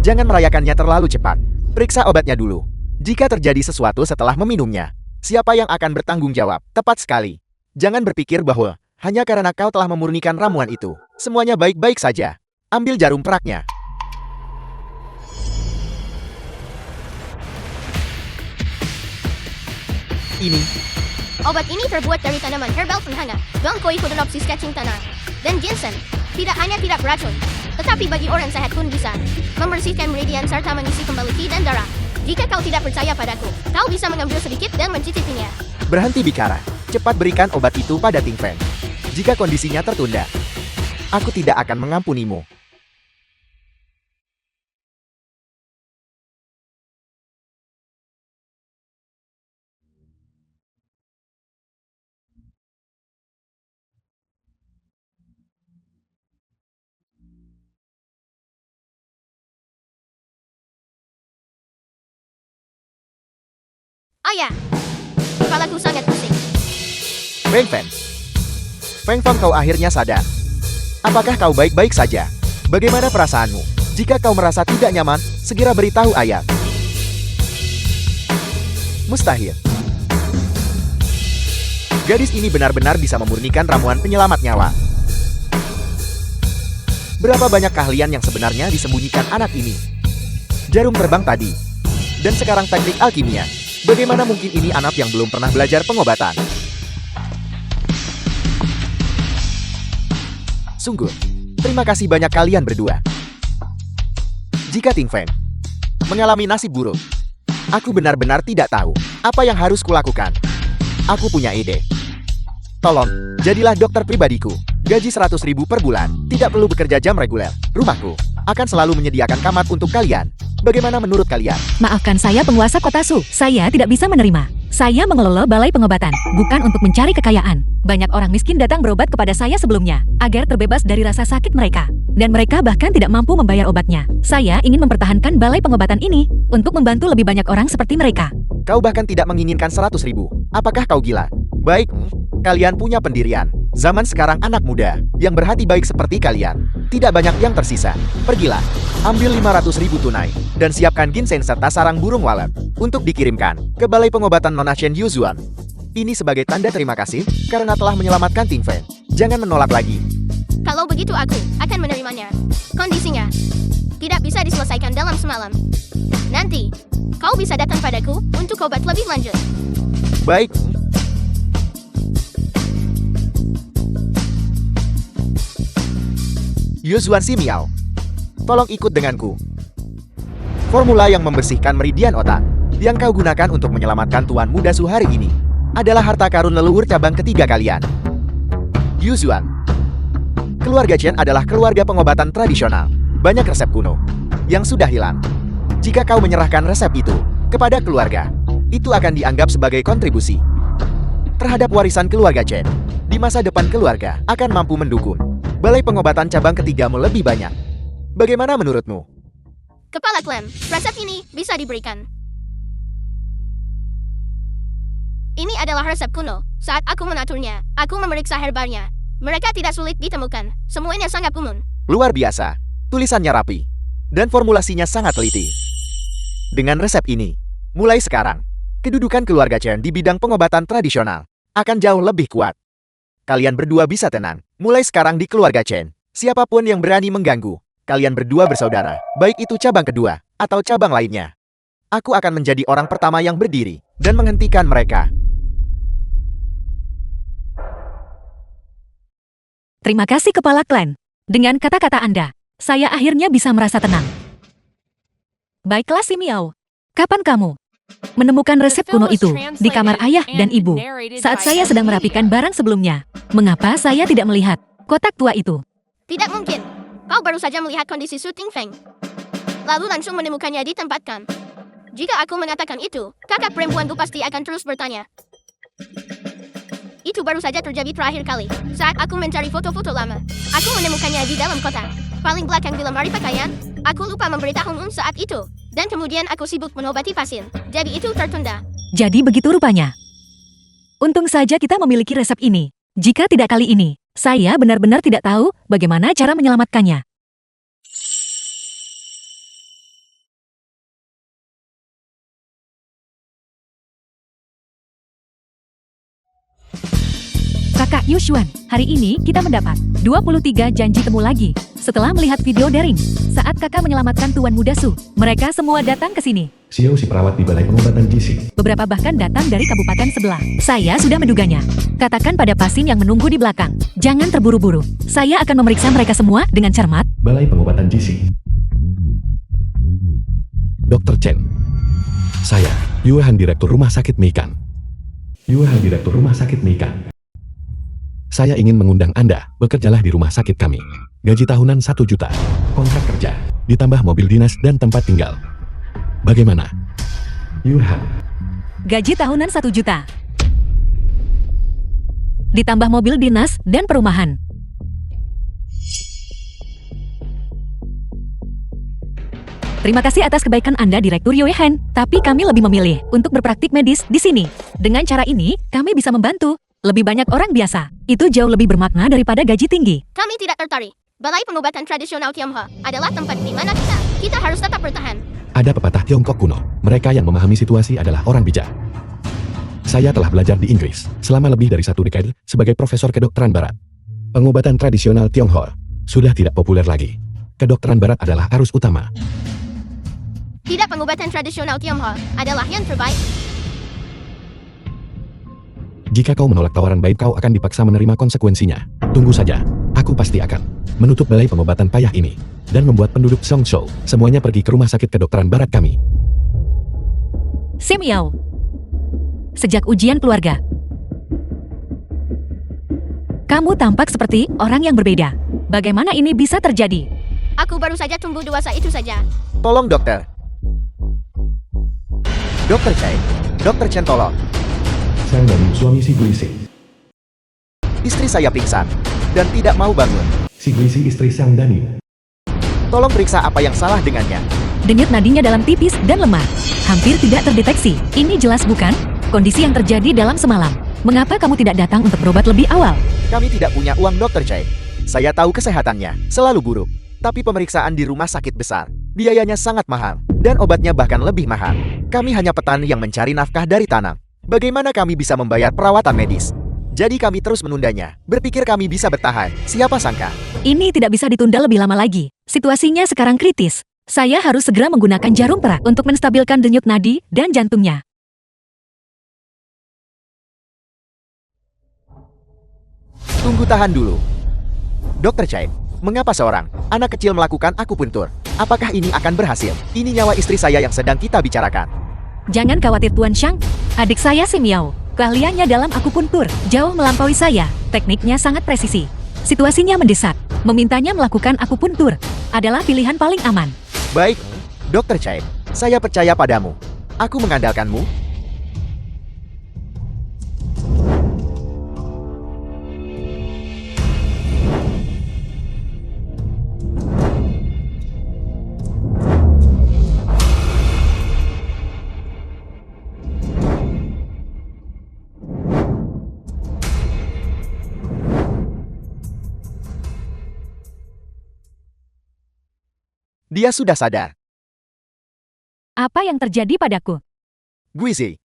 Jangan merayakannya terlalu cepat. Periksa obatnya dulu. Jika terjadi sesuatu setelah meminumnya, siapa yang akan bertanggung jawab? Tepat sekali. Jangan berpikir bahwa hanya karena kau telah memurnikan ramuan itu, semuanya baik-baik saja. Ambil jarum peraknya. Ini, Obat ini terbuat dari tanaman herbal penhangat, bangkoi phalaenopsis cacing tanah, dan ginseng. Tidak hanya tidak beracun, tetapi bagi orang sehat pun bisa membersihkan meridian serta mengisi kembali ki dan darah. Jika kau tidak percaya padaku, kau bisa mengambil sedikit dan mencicipinya. berhenti bicara. Cepat berikan obat itu pada Ting Feng. Jika kondisinya tertunda, aku tidak akan mengampunimu. Ayah, kepalaku sangat pusing. Feng Feng. Feng Feng, kau akhirnya sadar. Apakah kau baik-baik saja? Bagaimana perasaanmu? Jika kau merasa tidak nyaman, segera beritahu ayah. Mustahil. Gadis ini benar-benar bisa memurnikan ramuan penyelamat nyawa. Berapa banyak keahlian yang sebenarnya disembunyikan anak ini? Jarum terbang tadi. Dan sekarang teknik alkimia. Bagaimana mungkin ini anak yang belum pernah belajar pengobatan? Sungguh, terima kasih banyak kalian berdua. Jika Ting Feng mengalami nasib buruk, aku benar-benar tidak tahu apa yang harus kulakukan. Aku punya ide. Tolong, jadilah dokter pribadiku. Gaji 100.000 per bulan, tidak perlu bekerja jam reguler. Rumahku akan selalu menyediakan kamar untuk kalian. Bagaimana menurut kalian? Maafkan saya penguasa kota Su, saya tidak bisa menerima. Saya mengelola balai pengobatan, bukan untuk mencari kekayaan. Banyak orang miskin datang berobat kepada saya sebelumnya, agar terbebas dari rasa sakit mereka. Dan mereka bahkan tidak mampu membayar obatnya. Saya ingin mempertahankan balai pengobatan ini, untuk membantu lebih banyak orang seperti mereka. Kau bahkan tidak menginginkan 100.000. Apakah kau gila? Baik, kalian punya pendirian. Zaman sekarang anak muda, yang berhati baik seperti kalian, tidak banyak yang tersisa. Pergilah, ambil 500.000 tunai, dan siapkan ginseng serta sarang burung walet, untuk dikirimkan ke Balai Pengobatan Nona Chen Yuzuan. Ini sebagai tanda terima kasih, karena telah menyelamatkan Ting Feng. Jangan menolak lagi. Kalau begitu aku akan menerimanya. Kondisinya tidak bisa diselesaikan dalam semalam. Nanti, kau bisa datang padaku untuk obat lebih lanjut. Baik. Yuzuan Si Miao, tolong ikut denganku. Formula yang membersihkan meridian otak yang kau gunakan untuk menyelamatkan Tuan Muda Su hari ini adalah harta karun leluhur cabang ketiga kalian. Yuzuan, keluarga Chen adalah keluarga pengobatan tradisional. Banyak resep kuno yang sudah hilang. Jika kau menyerahkan resep itu kepada keluarga, itu akan dianggap sebagai kontribusi terhadap warisan keluarga Chen. Di masa depan keluarga akan mampu mendukung balai pengobatan cabang ketigamu lebih banyak. Bagaimana menurutmu? Kepala Clem, resep ini bisa diberikan. Ini adalah resep kuno. Saat aku menaturnya, aku memeriksa herbalnya. Mereka tidak sulit ditemukan. Semuanya sangat umum. Luar biasa. Tulisannya rapi. Dan formulasinya sangat teliti. Dengan resep ini, mulai sekarang, kedudukan keluarga Chen di bidang pengobatan tradisional akan jauh lebih kuat. Kalian berdua bisa tenang. Mulai sekarang di keluarga Chen, siapapun yang berani mengganggu, kalian berdua bersaudara, baik itu cabang kedua atau cabang lainnya. Aku akan menjadi orang pertama yang berdiri dan menghentikan mereka. Terima kasih Kepala Klan. Dengan kata-kata Anda, saya akhirnya bisa merasa tenang. Baiklah Si Miao, kapan kamu menemukan resep kuno itu di kamar ayah dan ibu saat saya sedang merapikan barang sebelumnya? Mengapa saya tidak melihat kotak tua itu? Tidak mungkin. Kau baru saja melihat kondisi Su Ting Feng, lalu langsung menemukannya ditempatkan. Jika aku mengatakan itu, kakak perempuanku pasti akan terus bertanya. Itu baru saja terjadi terakhir kali. Saat aku mencari foto-foto lama, aku menemukannya di dalam kotak paling belakang di lemari pakaian. Aku lupa memberitahu saat itu. Dan kemudian aku sibuk mengobati pasien. Jadi itu tertunda. Jadi begitu rupanya. Untung saja kita memiliki resep ini. Jika tidak kali ini, Saya benar-benar tidak tahu bagaimana cara menyelamatkannya. Kakak Yushuan, hari ini kita mendapat 23 janji temu lagi. Setelah melihat video daring, saat kakak menyelamatkan Tuan Muda Su, mereka semua datang ke sini. Xiao si perawat di balai pengobatan GC. Beberapa bahkan datang dari kabupaten sebelah. Saya sudah menduganya. Katakan pada pasien yang menunggu di belakang, jangan terburu-buru. Saya akan memeriksa mereka semua dengan cermat. Balai pengobatan GC. Dr. Chen. Saya, Yuehan Direktur Rumah Sakit Meikan. Yuehan Direktur Rumah Sakit Meikan. Saya ingin mengundang Anda, bekerjalah di rumah sakit kami. Gaji tahunan 1 juta, kontrak kerja, ditambah mobil dinas dan tempat tinggal. Bagaimana? Yuhan. Gaji tahunan 1 juta. Ditambah mobil dinas dan perumahan. Terima kasih atas kebaikan Anda, Direktur Yuehan. Tapi kami lebih memilih untuk berpraktik medis di sini. Dengan cara ini, kami bisa membantu lebih banyak orang biasa. Itu jauh lebih bermakna daripada gaji tinggi. Kami tidak tertarik. Balai pengobatan tradisional Tionghoa adalah tempat di mana kita harus tetap bertahan. Ada pepatah Tiongkok kuno, mereka yang memahami situasi adalah orang bijak. Saya telah belajar di Inggris selama lebih dari 1 dekade sebagai profesor kedokteran barat. Pengobatan tradisional Tionghoa sudah tidak populer lagi. Kedokteran barat adalah arus utama. Tidak, pengobatan tradisional Tionghoa adalah yang terbaik. Jika kau menolak tawaran baik, kau akan dipaksa menerima konsekuensinya. Tunggu saja, aku pasti akan menutup balai pengobatan payah ini dan membuat penduduk Songzhou semuanya pergi ke rumah sakit kedokteran barat kami. Sim Yao. Sejak ujian keluarga, kamu tampak seperti orang yang berbeda. Bagaimana ini bisa terjadi? Aku baru saja tumbuh dewasa, itu saja. Tolong dokter. Dokter Chen. Dokter Chen tolong. Saya dan suami si Guisi. Istri saya pingsan dan tidak mau bangun. Si Guisi istri Sang Dani. Tolong periksa apa yang salah dengannya. Denyut nadinya dalam tipis dan lemah. Hampir tidak terdeteksi. Ini jelas bukan kondisi yang terjadi dalam semalam. Mengapa kamu tidak datang untuk berobat lebih awal? Kami tidak punya uang, Dokter Chen. Saya tahu kesehatannya selalu buruk. Tapi pemeriksaan di rumah sakit besar, biayanya sangat mahal. Dan obatnya bahkan lebih mahal. Kami hanya petani yang mencari nafkah dari tanam. Bagaimana kami bisa membayar perawatan medis? Jadi kami terus menundanya. Berpikir kami bisa bertahan. Siapa sangka? Ini tidak bisa ditunda lebih lama lagi. Situasinya sekarang kritis. Saya harus segera menggunakan jarum perak untuk menstabilkan denyut nadi dan jantungnya. Tunggu, tahan dulu. Dokter Chen, mengapa seorang anak kecil melakukan akupuntur? Apakah ini akan berhasil? Ini nyawa istri saya yang sedang kita bicarakan. Jangan khawatir Tuan Shang. Adik saya Sim Yao. Keahliannya dalam akupuntur jauh melampaui saya. Tekniknya sangat presisi. Situasinya mendesak. Memintanya melakukan akupuntur adalah pilihan paling aman. Baik, Dokter Chen. Saya percaya padamu. Aku mengandalkanmu. Dia sudah sadar. Apa yang terjadi padaku? Guizi,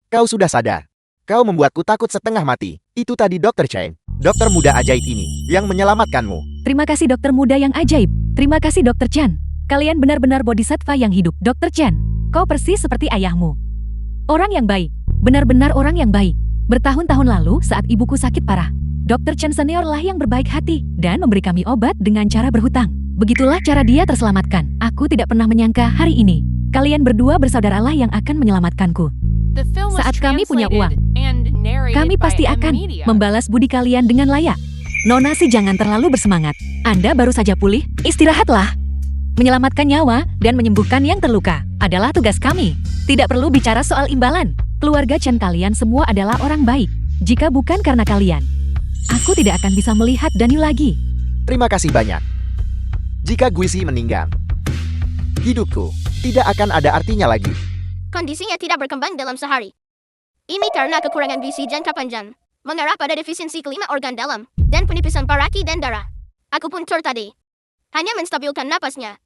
kau sudah sadar. Kau membuatku takut setengah mati. Itu tadi Dokter Chen, dokter muda ajaib ini, yang menyelamatkanmu. Terima kasih dokter muda yang ajaib. Terima kasih Dokter Chen. Kalian benar-benar bodhisattva yang hidup. Dokter Chen, kau persis seperti ayahmu. Orang yang baik. Benar-benar orang yang baik. Bertahun-tahun lalu saat ibuku sakit parah, Dokter Chen senior lah yang berbaik hati dan memberi kami obat dengan cara berhutang. Begitulah cara dia terselamatkan. Aku tidak pernah menyangka hari ini kalian berdua bersaudaralah yang akan menyelamatkanku. Saat kami punya uang, kami pasti akan membalas budi kalian dengan layak. Nona si jangan terlalu bersemangat. Anda baru saja pulih, istirahatlah. Menyelamatkan nyawa dan menyembuhkan yang terluka adalah tugas kami. Tidak perlu bicara soal imbalan. Keluarga Chen kalian semua adalah orang baik. Jika bukan karena kalian, aku tidak akan bisa melihat Daniel lagi. Terima kasih banyak. Jika Guizi meninggal, hidupku tidak akan ada artinya lagi. Kondisinya tidak berkembang dalam sehari. Ini karena kekurangan gizi jangka panjang, mengarah pada defisiensi kelima organ dalam. dan penipisan paraki dan darah. Aku pun tur tadi. Hanya menstabilkan napasnya.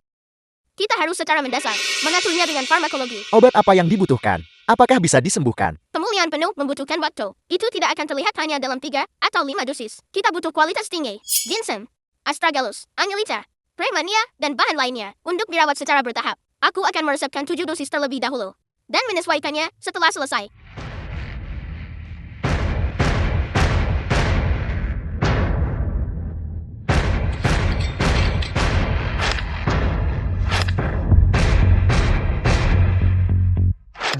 Kita harus secara mendasar mengaturnya dengan farmakologi. Obat apa yang dibutuhkan? Apakah bisa disembuhkan? Pemulihan penuh membutuhkan waktu. Itu tidak akan terlihat hanya dalam 3 atau 5 dosis. Kita butuh kualitas tinggi. Ginseng, astragalus, angelita, premania, dan bahan lainnya untuk dirawat secara bertahap. Aku akan meresepkan 7 dosis terlebih dahulu dan menyesuaikannya setelah selesai.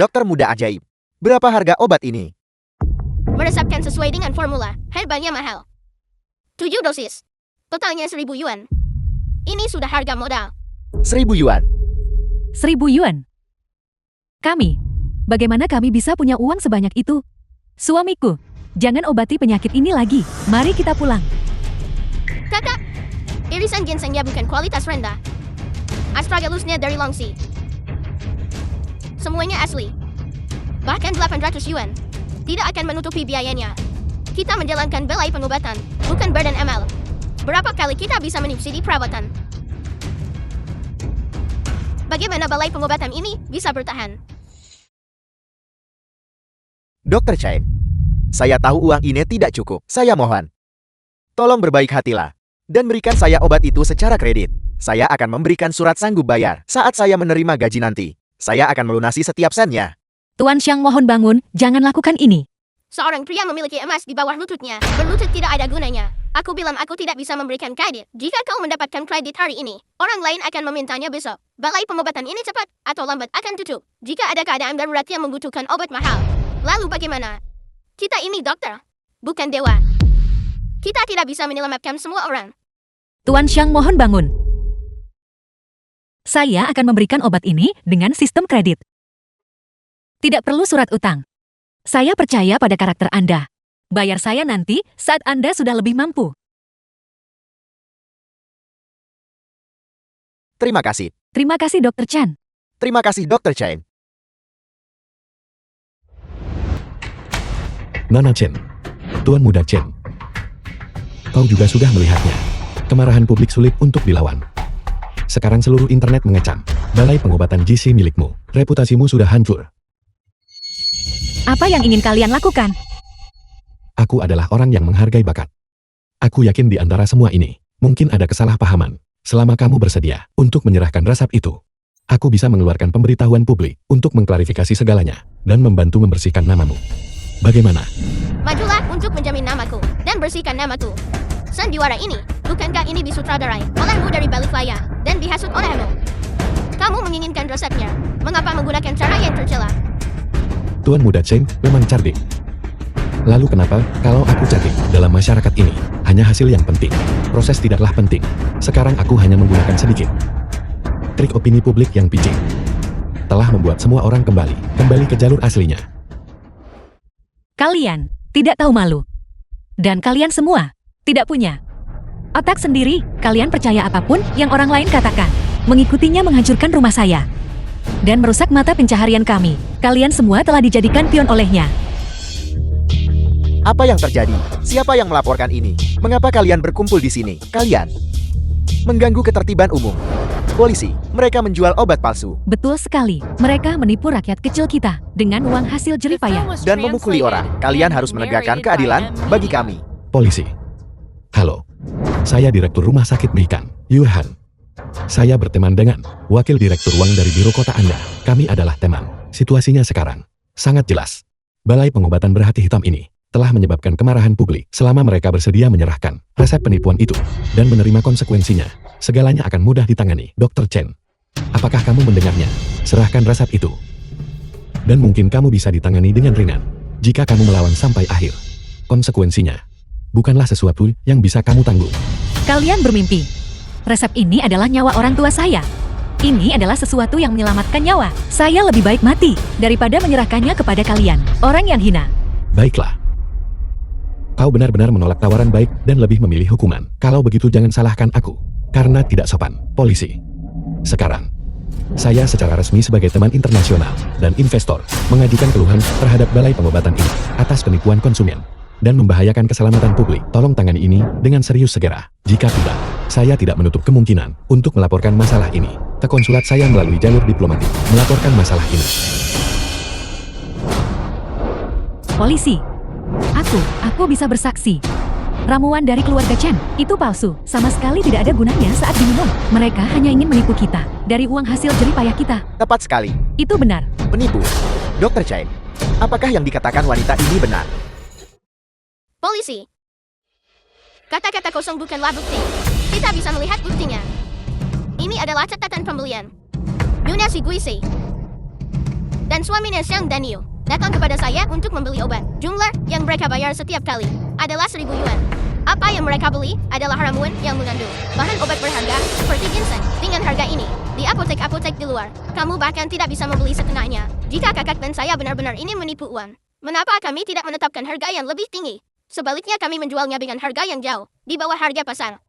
Dokter muda ajaib. Berapa harga obat ini? Meresepkan sesuai dengan formula. Harganya mahal. 7 dosis. Totalnya 1.000 yuan. Ini sudah harga modal. 1.000 yuan. 1.000 yuan. Kami, bagaimana kami bisa punya uang sebanyak itu? Suamiku, jangan obati penyakit ini lagi. Mari kita pulang. Kakak, irisan ginsengnya bukan kualitas rendah. Astragalusnya dari Longxi. Semuanya asli. Bahkan 800 yuan. Tidak akan menutupi biayanya. Kita menjalankan balai pengobatan, bukan badan amal. Berapa kali kita bisa menyubsidi perawatan? Bagaimana balai pengobatan ini bisa bertahan? Dokter Chen, saya tahu uang ini tidak cukup. Saya mohon, tolong berbaik hatilah dan berikan saya obat itu secara kredit. Saya akan memberikan surat sanggup bayar saat saya menerima gaji nanti. Saya akan melunasi setiap sennya. Tuan Xiang mohon bangun, jangan lakukan ini. Seorang pria memiliki emas di bawah lututnya. Berlutut tidak ada gunanya. Aku bilang aku tidak bisa memberikan kredit. Jika kau mendapatkan kredit hari ini, orang lain akan memintanya besok. Balai pengobatan ini cepat atau lambat akan tutup. Jika ada keadaan darurat yang membutuhkan obat mahal. Lalu bagaimana? Kita ini dokter, bukan dewa. Kita tidak bisa menyelamatkan semua orang. Tuan Xiang mohon bangun. Saya akan memberikan obat ini dengan sistem kredit. Tidak perlu surat utang. Saya percaya pada karakter Anda. Bayar saya nanti saat Anda sudah lebih mampu. Terima kasih. Terima kasih Dr. Chan. Terima kasih Dokter Chen. Nana Chen, Tuan Muda Chen. Kau juga sudah melihatnya. Kemarahan publik sulit untuk dilawan. Sekarang seluruh internet mengecam. Balai pengobatan GC milikmu. Reputasimu sudah hancur. Apa yang ingin kalian lakukan? Aku adalah orang yang menghargai bakat. Aku yakin di antara semua ini, mungkin ada kesalahpahaman. Selama kamu bersedia untuk menyerahkan resep itu, aku bisa mengeluarkan pemberitahuan publik untuk mengklarifikasi segalanya dan membantu membersihkan namamu. Bagaimana? Majulah untuk menjamin namaku dan bersihkan namaku. Sandiwara ini, bukankah ini disutradarai olehmu dari balik layar dan dihasut olehmu? Kamu menginginkan resepnya. Mengapa menggunakan cara yang tercela? Tuan Muda Chen memang cerdik. Lalu kenapa kalau aku cerdik dalam masyarakat ini? Hanya hasil yang penting. Proses tidaklah penting. Sekarang aku hanya menggunakan sedikit. Trik opini publik yang picik telah membuat semua orang kembali ke jalur aslinya. Kalian tidak tahu malu. Dan kalian semua tidak punya otak sendiri. Kalian percaya apapun yang orang lain katakan. Mengikutinya menghancurkan rumah saya dan merusak mata pencaharian kami. Kalian semua telah dijadikan pion olehnya. Apa yang terjadi? Siapa yang melaporkan ini? Mengapa kalian berkumpul di sini? Kalian mengganggu ketertiban umum. Polisi, mereka menjual obat palsu Betul sekali. Mereka menipu rakyat kecil kita dengan uang hasil jerih payah. dan memukuli orang. Kalian harus menegakkan keadilan bagi kami. Polisi. Halo. Saya Direktur Rumah Sakit Meikan, Yuhan. Saya berteman dengan Wakil Direktur Uang dari Biro Kota Anda. Kami adalah teman. Situasinya sekarang sangat jelas. Balai pengobatan berhati hitam ini telah menyebabkan kemarahan publik. Selama mereka bersedia menyerahkan resep penipuan itu dan menerima konsekuensinya, segalanya akan mudah ditangani. Dr. Chen, apakah kamu mendengarnya? Serahkan resep itu. Dan mungkin kamu bisa ditangani dengan ringan jika kamu melawan sampai akhir. Konsekuensinya bukanlah sesuatu yang bisa kamu tanggung. Kalian bermimpi. Resep ini adalah nyawa orang tua saya. Ini adalah sesuatu yang menyelamatkan nyawa. Saya lebih baik mati daripada menyerahkannya kepada kalian, orang yang hina. Baiklah. Kau benar-benar menolak tawaran baik dan lebih memilih hukuman. Kalau begitu jangan salahkan aku, karena tidak sopan. Polisi. Sekarang, saya secara resmi sebagai teman internasional dan investor mengajukan keluhan terhadap balai pengobatan ini atas penipuan konsumen. dan membahayakan keselamatan publik. Tolong tangani ini dengan serius segera. Jika tidak, saya tidak menutup kemungkinan untuk melaporkan masalah ini ke konsulat saya melalui jalur diplomatik. Melaporkan masalah ini. Polisi. Aku bisa bersaksi. Ramuan dari keluarga Chen itu palsu. Sama sekali tidak ada gunanya saat diminum. Mereka hanya ingin menipu kita dari uang hasil jerih payah kita. Tepat sekali. Itu benar. Penipu. Dr. Chen, apakah yang dikatakan wanita ini benar? Polisi. Kata-kata kosong bukanlah bukti. Kita bisa melihat buktinya. Ini adalah catatan pembelian. Nuna Guisi dan suaminya Xiang Daniel datang kepada saya untuk membeli obat. Jumlah yang mereka bayar setiap kali adalah 1.000 yuan. Apa yang mereka beli adalah ramuan yang mengandung bahan obat berharga seperti ginseng. Dengan harga ini, di apotek-apotek di luar, kamu bahkan tidak bisa membeli setengahnya. Jika kakak dan saya benar-benar ingin menipu uang, mengapa kami tidak menetapkan harga yang lebih tinggi? Sebaliknya kami menjualnya dengan harga yang jauh di bawah harga pasar.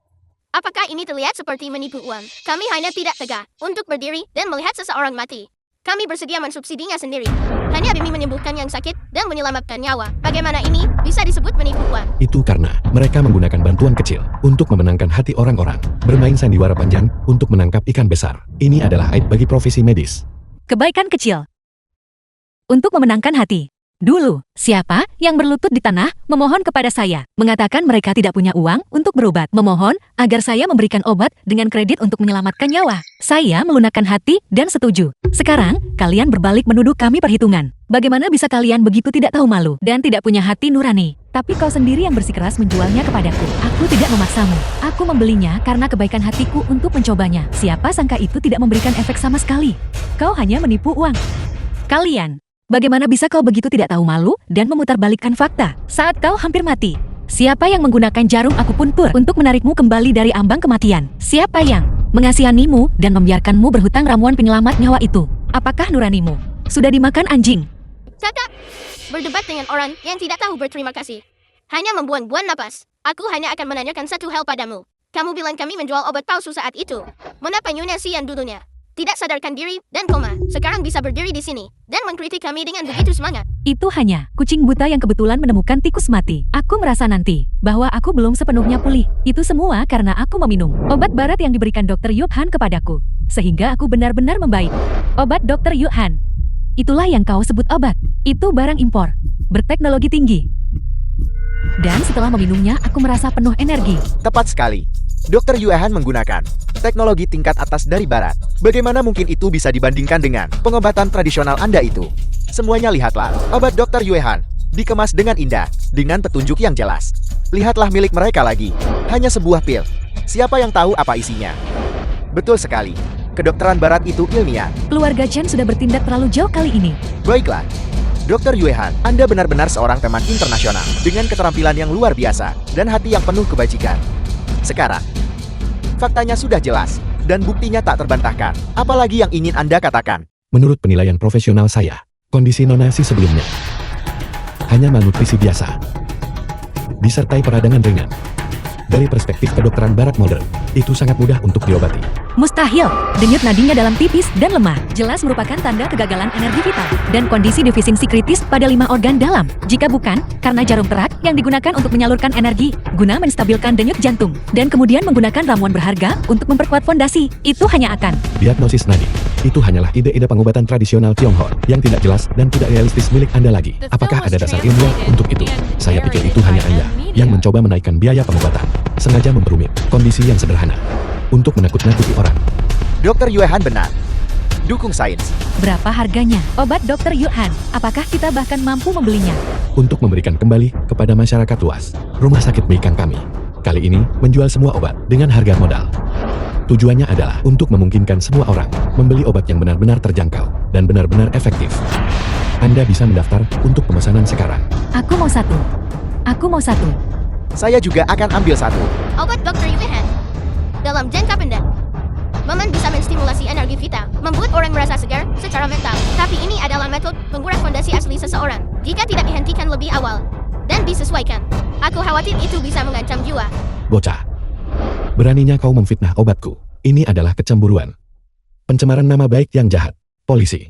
Apakah ini terlihat seperti menipu uang? Kami hanya tidak tegak untuk berdiri dan melihat seseorang mati. Kami bersedia mensubsidinya sendiri, hanya demi menyembuhkan yang sakit dan menyelamatkan nyawa. Bagaimana ini bisa disebut menipu uang? Itu karena mereka menggunakan bantuan kecil untuk memenangkan hati orang-orang, bermain sandiwara panjang untuk menangkap ikan besar. Ini adalah aib bagi profesi medis. Kebaikan kecil untuk memenangkan hati. Dulu, siapa yang berlutut di tanah memohon kepada saya, mengatakan mereka tidak punya uang untuk berobat, memohon agar saya memberikan obat dengan kredit untuk menyelamatkan nyawa. Saya melunakkan hati dan setuju. Sekarang, kalian berbalik menuduh kami perhitungan. Bagaimana bisa kalian begitu tidak tahu malu dan tidak punya hati nurani? Tapi kau sendiri yang bersikeras menjualnya kepadaku. Aku tidak memaksamu. Aku membelinya karena kebaikan hatiku untuk mencobanya. Siapa sangka itu tidak memberikan efek sama sekali. Kau hanya menipu uang. Kalian. Bagaimana bisa kau begitu tidak tahu malu dan memutarbalikkan fakta saat kau hampir mati? Siapa yang menggunakan jarum akupuntur untuk menarikmu kembali dari ambang kematian? Siapa yang mengasihanimu dan membiarkanmu berhutang ramuan penyelamat nyawa itu? Apakah nuranimu sudah dimakan anjing? Kakak, berdebat dengan orang yang tidak tahu berterima kasih. Hanya membuang-buang napas. Aku hanya akan menanyakan satu hal padamu. Kamu bilang kami menjual obat palsu saat itu. Mengapa Nyonya yang dulunya tidak sadarkan diri dan koma, sekarang bisa berdiri di sini dan mengkritik kami dengan begitu semangat? Itu hanya kucing buta yang kebetulan menemukan tikus mati. Aku merasa nanti bahwa aku belum sepenuhnya pulih. Itu semua karena aku meminum obat barat yang diberikan Dr. Yuhan kepadaku, sehingga aku benar-benar membaik. Obat Dr. Yuhan. Itulah yang kau sebut obat. Itu barang impor, berteknologi tinggi. Dan setelah meminumnya, aku merasa penuh energi. Tepat sekali. Dr. Yuehan menggunakan teknologi tingkat atas dari barat. Bagaimana mungkin itu bisa dibandingkan dengan pengobatan tradisional Anda itu? Semuanya lihatlah, obat Dr. Yuehan dikemas dengan indah, dengan petunjuk yang jelas. Lihatlah milik mereka lagi, hanya sebuah pil. Siapa yang tahu apa isinya? Betul sekali, kedokteran barat itu ilmiah. Keluarga Chen sudah bertindak terlalu jauh kali ini. Baiklah, Dr. Yuehan, Anda benar-benar seorang teman internasional dengan keterampilan yang luar biasa dan hati yang penuh kebajikan. Sekarang, faktanya sudah jelas dan buktinya tak terbantahkan. Apalagi yang ingin Anda katakan? Menurut penilaian profesional saya, kondisi Nonasi sebelumnya hanya malnutrisi biasa, disertai peradangan ringan. Dari perspektif kedokteran barat modern, itu sangat mudah untuk diobati. Mustahil. Denyut nadinya dalam tipis dan lemah. Jelas merupakan tanda kegagalan energi vital dan kondisi defisiensi kritis pada 5 organ dalam. Jika bukan, karena jarum perak yang digunakan untuk menyalurkan energi guna menstabilkan denyut jantung dan kemudian menggunakan ramuan berharga untuk memperkuat fondasi, itu hanya akan Diagnosis nadi. Itu hanyalah ide-ide pengobatan tradisional Tionghoa yang tidak jelas dan tidak realistis milik Anda lagi. Apakah ada dasar ilmiah untuk itu? Saya pikir itu hanya Anda yang mencoba menaikkan biaya pengobatan, sengaja memperumit kondisi yang sederhana untuk menakut-nakuti orang. Dr. Yuehan benar. Dukung sains. berapa harganya. Obat Dr. Yuhan, apakah kita bahkan mampu membelinya? Untuk memberikan kembali kepada masyarakat luas, rumah sakit Meikang kami kali ini menjual semua obat dengan harga modal. Tujuannya adalah untuk memungkinkan semua orang membeli obat yang benar-benar terjangkau dan benar-benar efektif. Anda bisa mendaftar untuk pemesanan sekarang. Aku mau satu. Aku mau satu. Saya juga akan ambil satu. Obat Dr. Yuhan. Dalam jangka pendek, Maman bisa menstimulasi energi vital, membuat orang merasa segar secara mental. Tapi ini adalah metode menguras fondasi asli seseorang jika tidak dihentikan lebih awal dan disesuaikan. Aku khawatir itu bisa mengancam jiwa. Bocah. Beraninya kau memfitnah obatku. Ini adalah kecemburuan. Pencemaran nama baik yang jahat. Polisi.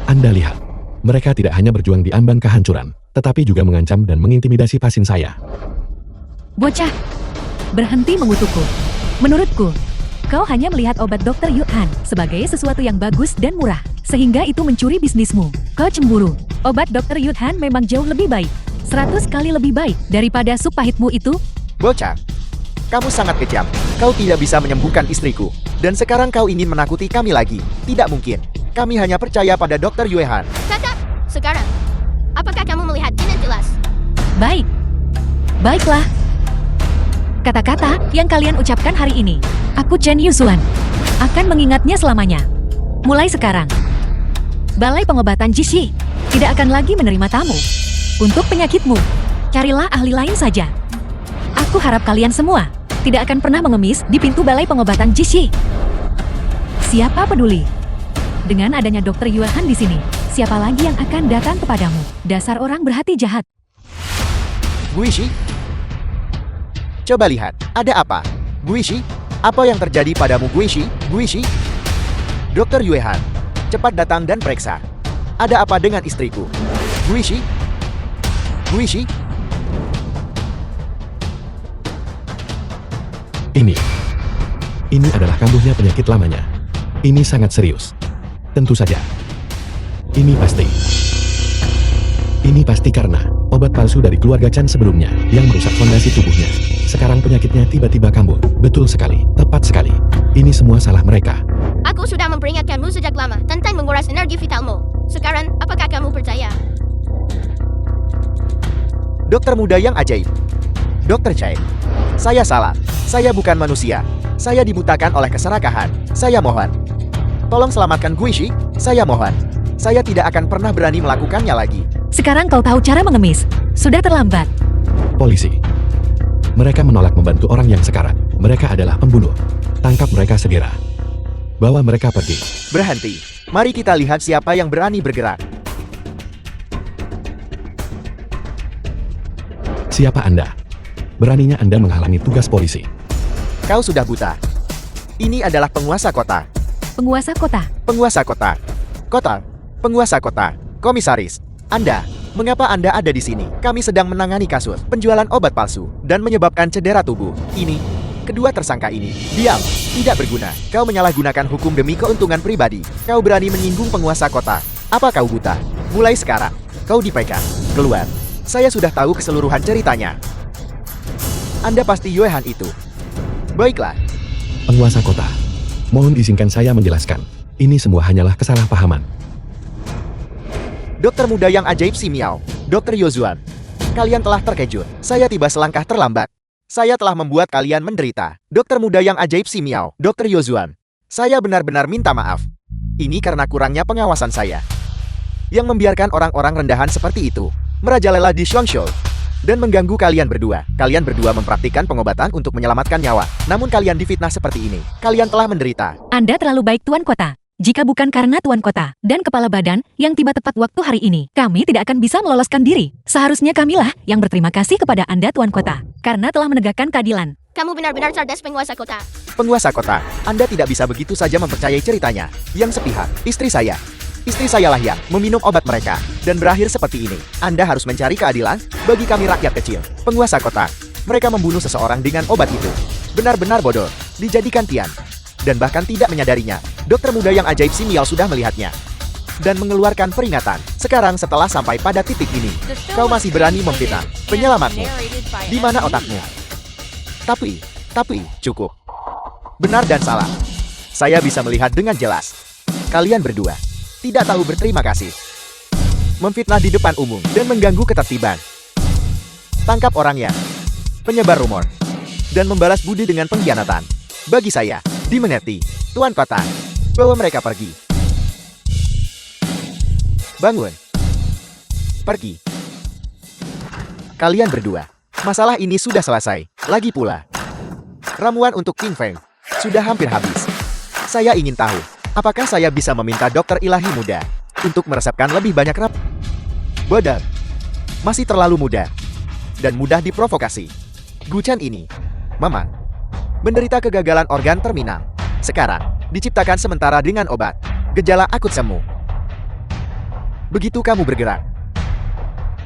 Anda lihat. Mereka tidak hanya berjuang di ambang kehancuran, tetapi juga mengancam dan mengintimidasi pasien saya. Bocah, berhenti mengutukku. Menurutku, kau hanya melihat obat Dr. Yuhan sebagai sesuatu yang bagus dan murah, sehingga itu mencuri bisnismu. Kau cemburu. Obat Dr. Yuhan memang jauh lebih baik. 100 kali lebih baik daripada sup pahitmu itu. Bocah, kamu sangat kejam. Kau tidak bisa menyembuhkan istriku. Dan sekarang kau ingin menakuti kami lagi. Tidak mungkin. Kami hanya percaya pada Dr. Yuhan. Kakak, sekarang, apakah kamu melihat dengan jelas? Baik. Baiklah. Kata-kata yang kalian ucapkan hari ini, aku Chen Yusuan, akan mengingatnya selamanya. Mulai sekarang, Balai Pengobatan Jishi tidak akan lagi menerima tamu. Untuk penyakitmu, carilah ahli lain saja. Aku harap kalian semua tidak akan pernah mengemis di pintu Balai Pengobatan Jishi. Siapa peduli? Dengan adanya Dr. Yuhan di sini, siapa lagi yang akan datang kepadamu? Dasar orang berhati jahat. Guishi? Coba lihat, ada apa? Guishi? Apa yang terjadi padamu Guishi? Guishi? Dr. Yuhan, cepat datang dan periksa. Ada apa dengan istriku? Guishi? Guishi? Ini adalah kambuhnya penyakit lamanya. Ini sangat serius. Tentu saja. Ini pasti karena obat palsu dari keluarga Chan sebelumnya yang merusak fondasi tubuhnya. Sekarang penyakitnya tiba-tiba kambuh. Betul sekali, tepat sekali. Ini semua salah mereka. Aku sudah memperingatkanmu sejak lama tentang menguras energi vitalmu. Sekarang, apakah kamu percaya? Dokter muda yang ajaib. Dr. Chai. Saya salah. Saya bukan manusia. Saya dibutakan oleh keserakahan. Saya mohon. Tolong selamatkan Guishi. Saya mohon. Saya tidak akan pernah berani melakukannya lagi. Sekarang kau tahu cara mengemis. Sudah terlambat. Polisi. Mereka menolak membantu orang yang sekarat. Mereka adalah pembunuh. Tangkap mereka segera. Bawa mereka pergi. Berhenti. Mari kita lihat siapa yang berani bergerak. Siapa Anda? Beraninya Anda menghalangi tugas polisi. Kau sudah buta. Ini adalah penguasa kota. Penguasa kota. Penguasa kota. Kota. Penguasa kota. Komisaris. Anda. Mengapa Anda ada di sini? Kami sedang menangani kasus penjualan obat palsu dan menyebabkan cedera tubuh. Ini. Kedua tersangka ini. Diam. Tidak berguna. Kau menyalahgunakan hukum demi keuntungan pribadi. Kau berani menyinggung penguasa kota. Apa kau buta? Mulai sekarang, kau dipegang. Keluar. Saya sudah tahu keseluruhan ceritanya. Anda pasti Yuhan itu. Baiklah. Penguasa kota. Mohon izinkan saya menjelaskan. Ini semua hanyalah kesalahpahaman. Dokter muda yang ajaib si Miao. Dr. Yozuan. Kalian telah terkejut. Saya tiba selangkah terlambat. Saya telah membuat kalian menderita. Dokter muda yang ajaib si Miao. Dr. Yozuan. Saya benar-benar minta maaf. Ini karena kurangnya pengawasan saya. Yang membiarkan orang-orang rendahan seperti itu merajalela di Shuangshou dan mengganggu kalian berdua. Kalian berdua mempraktikkan pengobatan untuk menyelamatkan nyawa. Namun kalian difitnah seperti ini. Kalian telah menderita. Anda terlalu baik Tuan Kota. Jika bukan karena Tuan Kota dan Kepala Badan yang tiba tepat waktu hari ini, kami tidak akan bisa meloloskan diri. Seharusnya kamilah yang berterima kasih kepada Anda Tuan Kota, karena telah menegakkan keadilan. Kamu benar-benar cerdas penguasa kota. Penguasa kota, Anda tidak bisa begitu saja mempercayai ceritanya. Yang sepihak, istri saya. Istri sayalah yang meminum obat mereka dan berakhir seperti ini. Anda harus mencari keadilan bagi kami rakyat kecil. Penguasa kota, mereka membunuh seseorang dengan obat itu. Benar-benar bodoh, dijadikan tian. Dan bahkan tidak menyadarinya. Dokter muda yang ajaib si Miao sudah melihatnya dan mengeluarkan peringatan. Sekarang setelah sampai pada titik ini, kau masih berani memfitnah penyelamatmu. Di mana otakmu? Tapi, cukup. Benar dan salah. Saya bisa melihat dengan jelas. Kalian berdua tidak tahu berterima kasih. Memfitnah di depan umum dan mengganggu ketertiban. Tangkap orangnya. Penyebar rumor. Dan membalas budi dengan pengkhianatan. Bagi saya, dimengerti. Tuan Kota, bawa mereka pergi. Bangun. Pergi. Kalian berdua. Masalah ini sudah selesai. Lagi pula, ramuan untuk King Feng sudah hampir habis. Saya ingin tahu, apakah saya bisa meminta dokter ilahi muda untuk meresepkan lebih banyak bodoh. Masih terlalu muda dan mudah diprovokasi. Guchan ini memang menderita kegagalan organ terminal. Sekarang diciptakan sementara dengan obat gejala akut semu. Begitu kamu bergerak,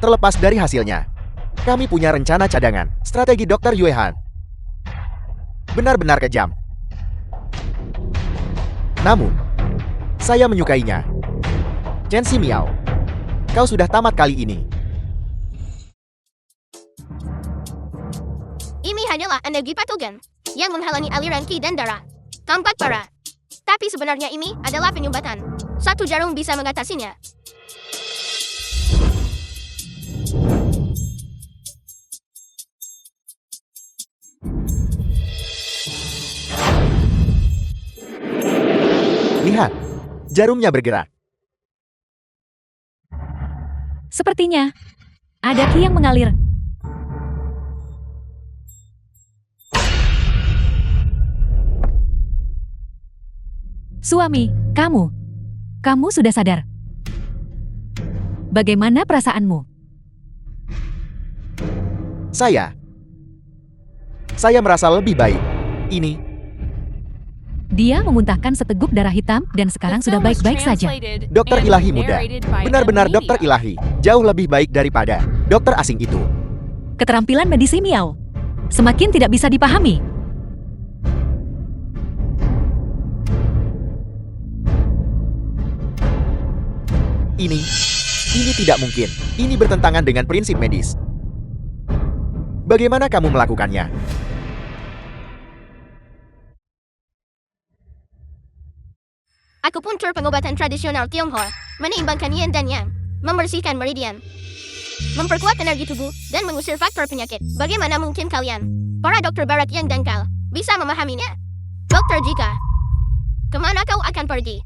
Terlepas dari hasilnya, kami punya rencana cadangan, strategi Dr. Yue Han. Benar-benar kejam. Namun, saya menyukainya. Chen Si Miao, kau sudah tamat kali ini. Ini hanyalah energi patogen yang menghalangi aliran ki dan darah. Tampak parah. Tapi sebenarnya ini adalah penyumbatan. Satu jarum bisa mengatasinya. Lihat, jarumnya bergerak. Sepertinya, ada ki yang mengalir. Suami, kamu sudah sadar. Bagaimana perasaanmu? Saya merasa lebih baik. Ini, Dia memuntahkan seteguk darah hitam dan sekarang The sudah film was baik-baik saja. translated Dokter and Ilahi muda. narrated by Benar-benar M dokter Media. ilahi. Jauh lebih baik daripada dokter asing itu. Keterampilan medis Miao semakin tidak bisa dipahami. Ini tidak mungkin. Ini bertentangan dengan prinsip medis. Bagaimana kamu melakukannya? Akupunktur pengobatan tradisional Tionghoa, menyeimbangkan yin dan yang, membersihkan meridian, memperkuat energi tubuh, dan mengusir faktor penyakit. Bagaimana mungkin kalian, para dokter barat yang dangkal, bisa memahaminya? Dokter Jika, kemana kau akan pergi?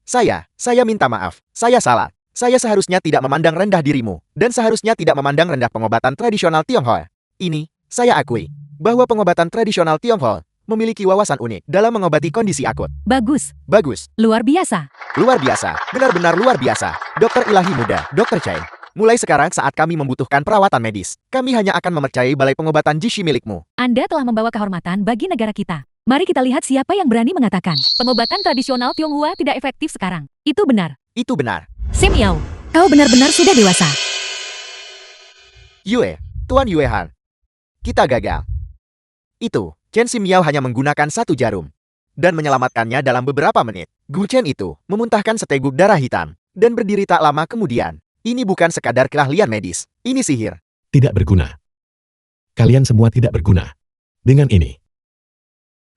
Saya minta maaf. Saya salah. Saya seharusnya tidak memandang rendah dirimu, dan seharusnya tidak memandang rendah pengobatan tradisional Tionghoa. Ini, saya akui, bahwa pengobatan tradisional Tionghoa memiliki wawasan unik dalam mengobati kondisi akut. Bagus, Bagus, luar biasa. luar biasa, benar-benar luar biasa. Dokter ilahi muda, Dr. Chen. Mulai sekarang saat kami membutuhkan perawatan medis, kami hanya akan mempercayai balai pengobatan Jishi milikmu. Anda telah membawa kehormatan bagi negara kita. Mari kita lihat siapa yang berani mengatakan pengobatan tradisional Tionghoa tidak efektif sekarang. Itu benar. Itu benar. Miao, kau benar-benar sudah dewasa. Yue, Tuan Yue Han. Kita gagal. Itu, Chen Si Miao hanya menggunakan satu jarum dan menyelamatkannya dalam beberapa menit. Gu Chen itu memuntahkan seteguk darah hitam dan berdiri tak lama kemudian. Ini bukan sekadar keahlian medis, ini sihir. Tidak berguna. Kalian semua tidak berguna. Dengan ini,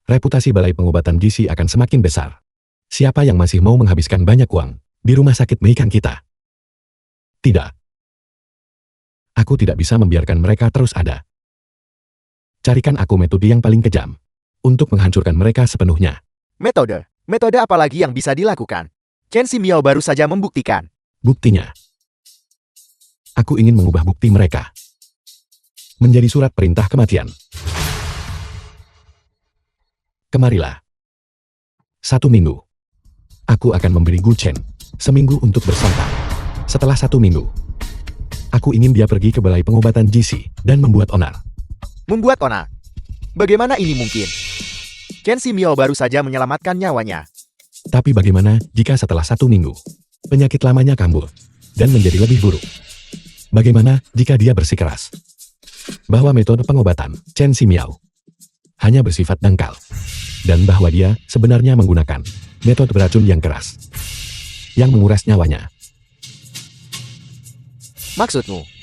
reputasi balai pengobatan gizi akan semakin besar. Siapa yang masih mau menghabiskan banyak uang di rumah sakit Meikan kita? Tidak. Aku tidak bisa membiarkan mereka terus ada. Carikan aku metode yang paling kejam untuk menghancurkan mereka sepenuhnya. Metode apa lagi yang bisa dilakukan? Chen Si Miao baru saja membuktikan. Buktinya, aku ingin mengubah bukti mereka menjadi surat perintah kematian. Kemarilah. 1 minggu. Aku akan memberi Gu Chen seminggu untuk bersantai. Setelah 1 minggu, aku ingin dia pergi ke balai pengobatan gizi dan membuat onar. Membuat onar. Bagaimana ini mungkin? Chen Si Miao baru saja menyelamatkan nyawanya. Tapi bagaimana jika setelah 1 minggu, penyakit lamanya kambuh dan menjadi lebih buruk? Bagaimana jika dia bersikeras bahwa metode pengobatan Chen Si Miao hanya bersifat dangkal, dan bahwa dia sebenarnya menggunakan metode beracun yang keras, yang menguras nyawanya? Maksudmu?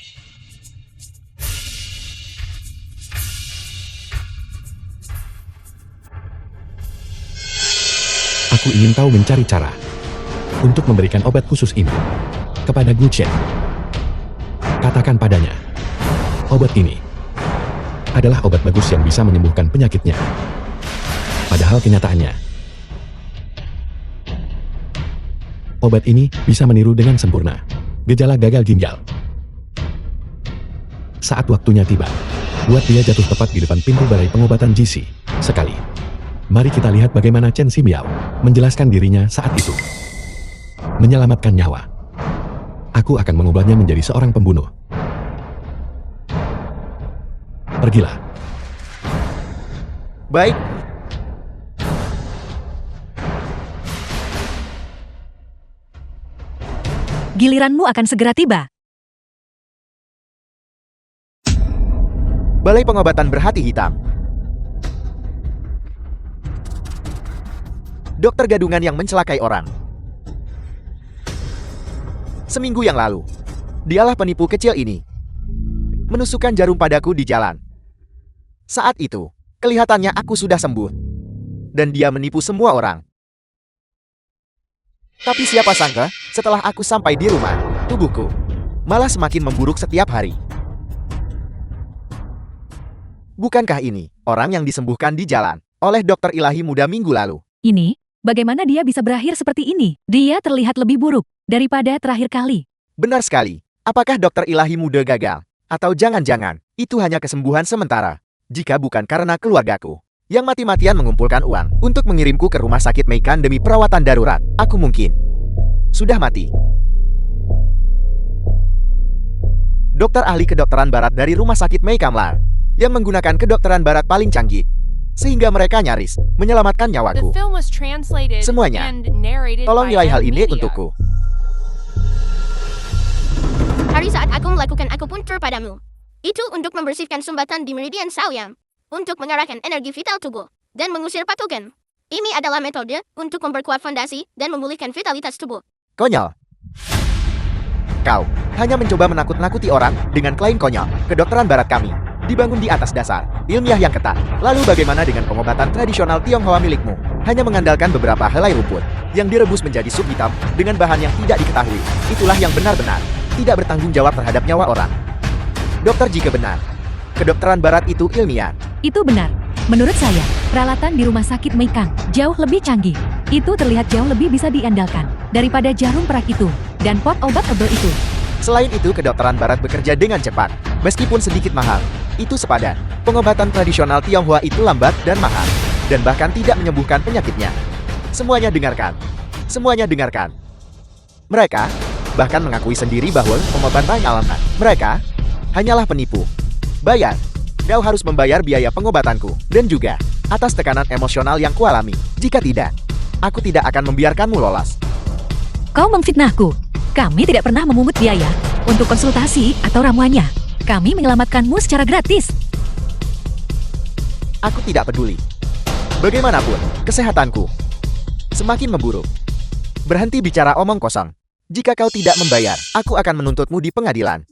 Aku ingin tahu mencari cara untuk memberikan obat khusus ini kepada Gu Chen. Katakan padanya, obat ini adalah obat bagus yang bisa menyembuhkan penyakitnya. Padahal kenyataannya, obat ini bisa meniru dengan sempurna gejala gagal ginjal. Saat waktunya tiba, buat dia jatuh tepat di depan pintu balai pengobatan gizi. Sekali, mari kita lihat bagaimana Chen Si Miao menjelaskan dirinya saat itu. Menyelamatkan nyawa. Aku akan mengubahnya menjadi seorang pembunuh. Pergilah. Baik. Giliranmu akan segera tiba. Balai Pengobatan Berhati Hitam. Dokter gadungan yang mencelakai orang. Seminggu yang lalu, dialah penipu kecil ini. Menusukkan jarum padaku di jalan. Saat itu, kelihatannya aku sudah sembuh. Dan dia menipu semua orang. Tapi siapa sangka, setelah aku sampai di rumah, tubuhku malah semakin memburuk setiap hari. Bukankah ini orang yang disembuhkan di jalan oleh dokter ilahi muda minggu lalu? Ini, bagaimana dia bisa berakhir seperti ini? Dia terlihat lebih buruk daripada terakhir kali. Benar sekali. Apakah dokter ilahi muda gagal? Atau jangan-jangan, itu hanya kesembuhan sementara? Jika bukan karena keluargaku yang mati-matian mengumpulkan uang untuk mengirimku ke rumah sakit Meikan demi perawatan darurat, aku mungkin sudah mati. Dokter ahli kedokteran barat dari rumah sakit Meikamlar yang menggunakan kedokteran barat paling canggih, sehingga mereka nyaris menyelamatkan The nyawaku. film was translated Semuanya. and narrated Tolong by nilai hal ini M-Media. untukku. Hari saat aku melakukan akupunktur padamu, itu untuk membersihkan sumbatan di meridian Saoyang, untuk mengarahkan energi vital tubuh, dan mengusir patogen. Ini adalah metode untuk memperkuat fondasi dan memulihkan vitalitas tubuh. Konyol. Kau hanya mencoba menakut-nakuti orang dengan klaim konyol. Kedokteran barat kami dibangun di atas dasar ilmiah yang ketat. Lalu bagaimana dengan pengobatan tradisional Tionghoa milikmu? Hanya mengandalkan beberapa helai rumput yang direbus menjadi sup hitam dengan bahan yang tidak diketahui. Itulah yang benar-benar tidak bertanggung jawab terhadap nyawa orang. Dokter, jika benar, kedokteran barat itu ilmiah, Itu benar. Menurut saya, peralatan di rumah sakit Meikang jauh lebih canggih. Itu terlihat jauh lebih bisa diandalkan daripada jarum perak itu dan pot obat ebel itu. selain itu kedokteran barat bekerja dengan cepat, meskipun sedikit mahal. Itu sepadan. Pengobatan tradisional Tionghoa itu lambat dan mahal, dan bahkan tidak menyembuhkan penyakitnya. Semuanya dengarkan. Semuanya dengarkan. Mereka bahkan mengakui sendiri bahwa pengobatan alami mereka hanyalah penipu. Bayar. Kau harus membayar biaya pengobatanku, dan juga atas tekanan emosional yang kualami. Jika tidak, aku tidak akan membiarkanmu lolos. Kau memfitnahku. Kami tidak pernah memungut biaya untuk konsultasi atau ramuannya. Kami menyelamatkanmu secara gratis. Aku tidak peduli. Bagaimanapun, kesehatanku semakin memburuk. Berhenti bicara omong kosong. Jika kau tidak membayar, aku akan menuntutmu di pengadilan.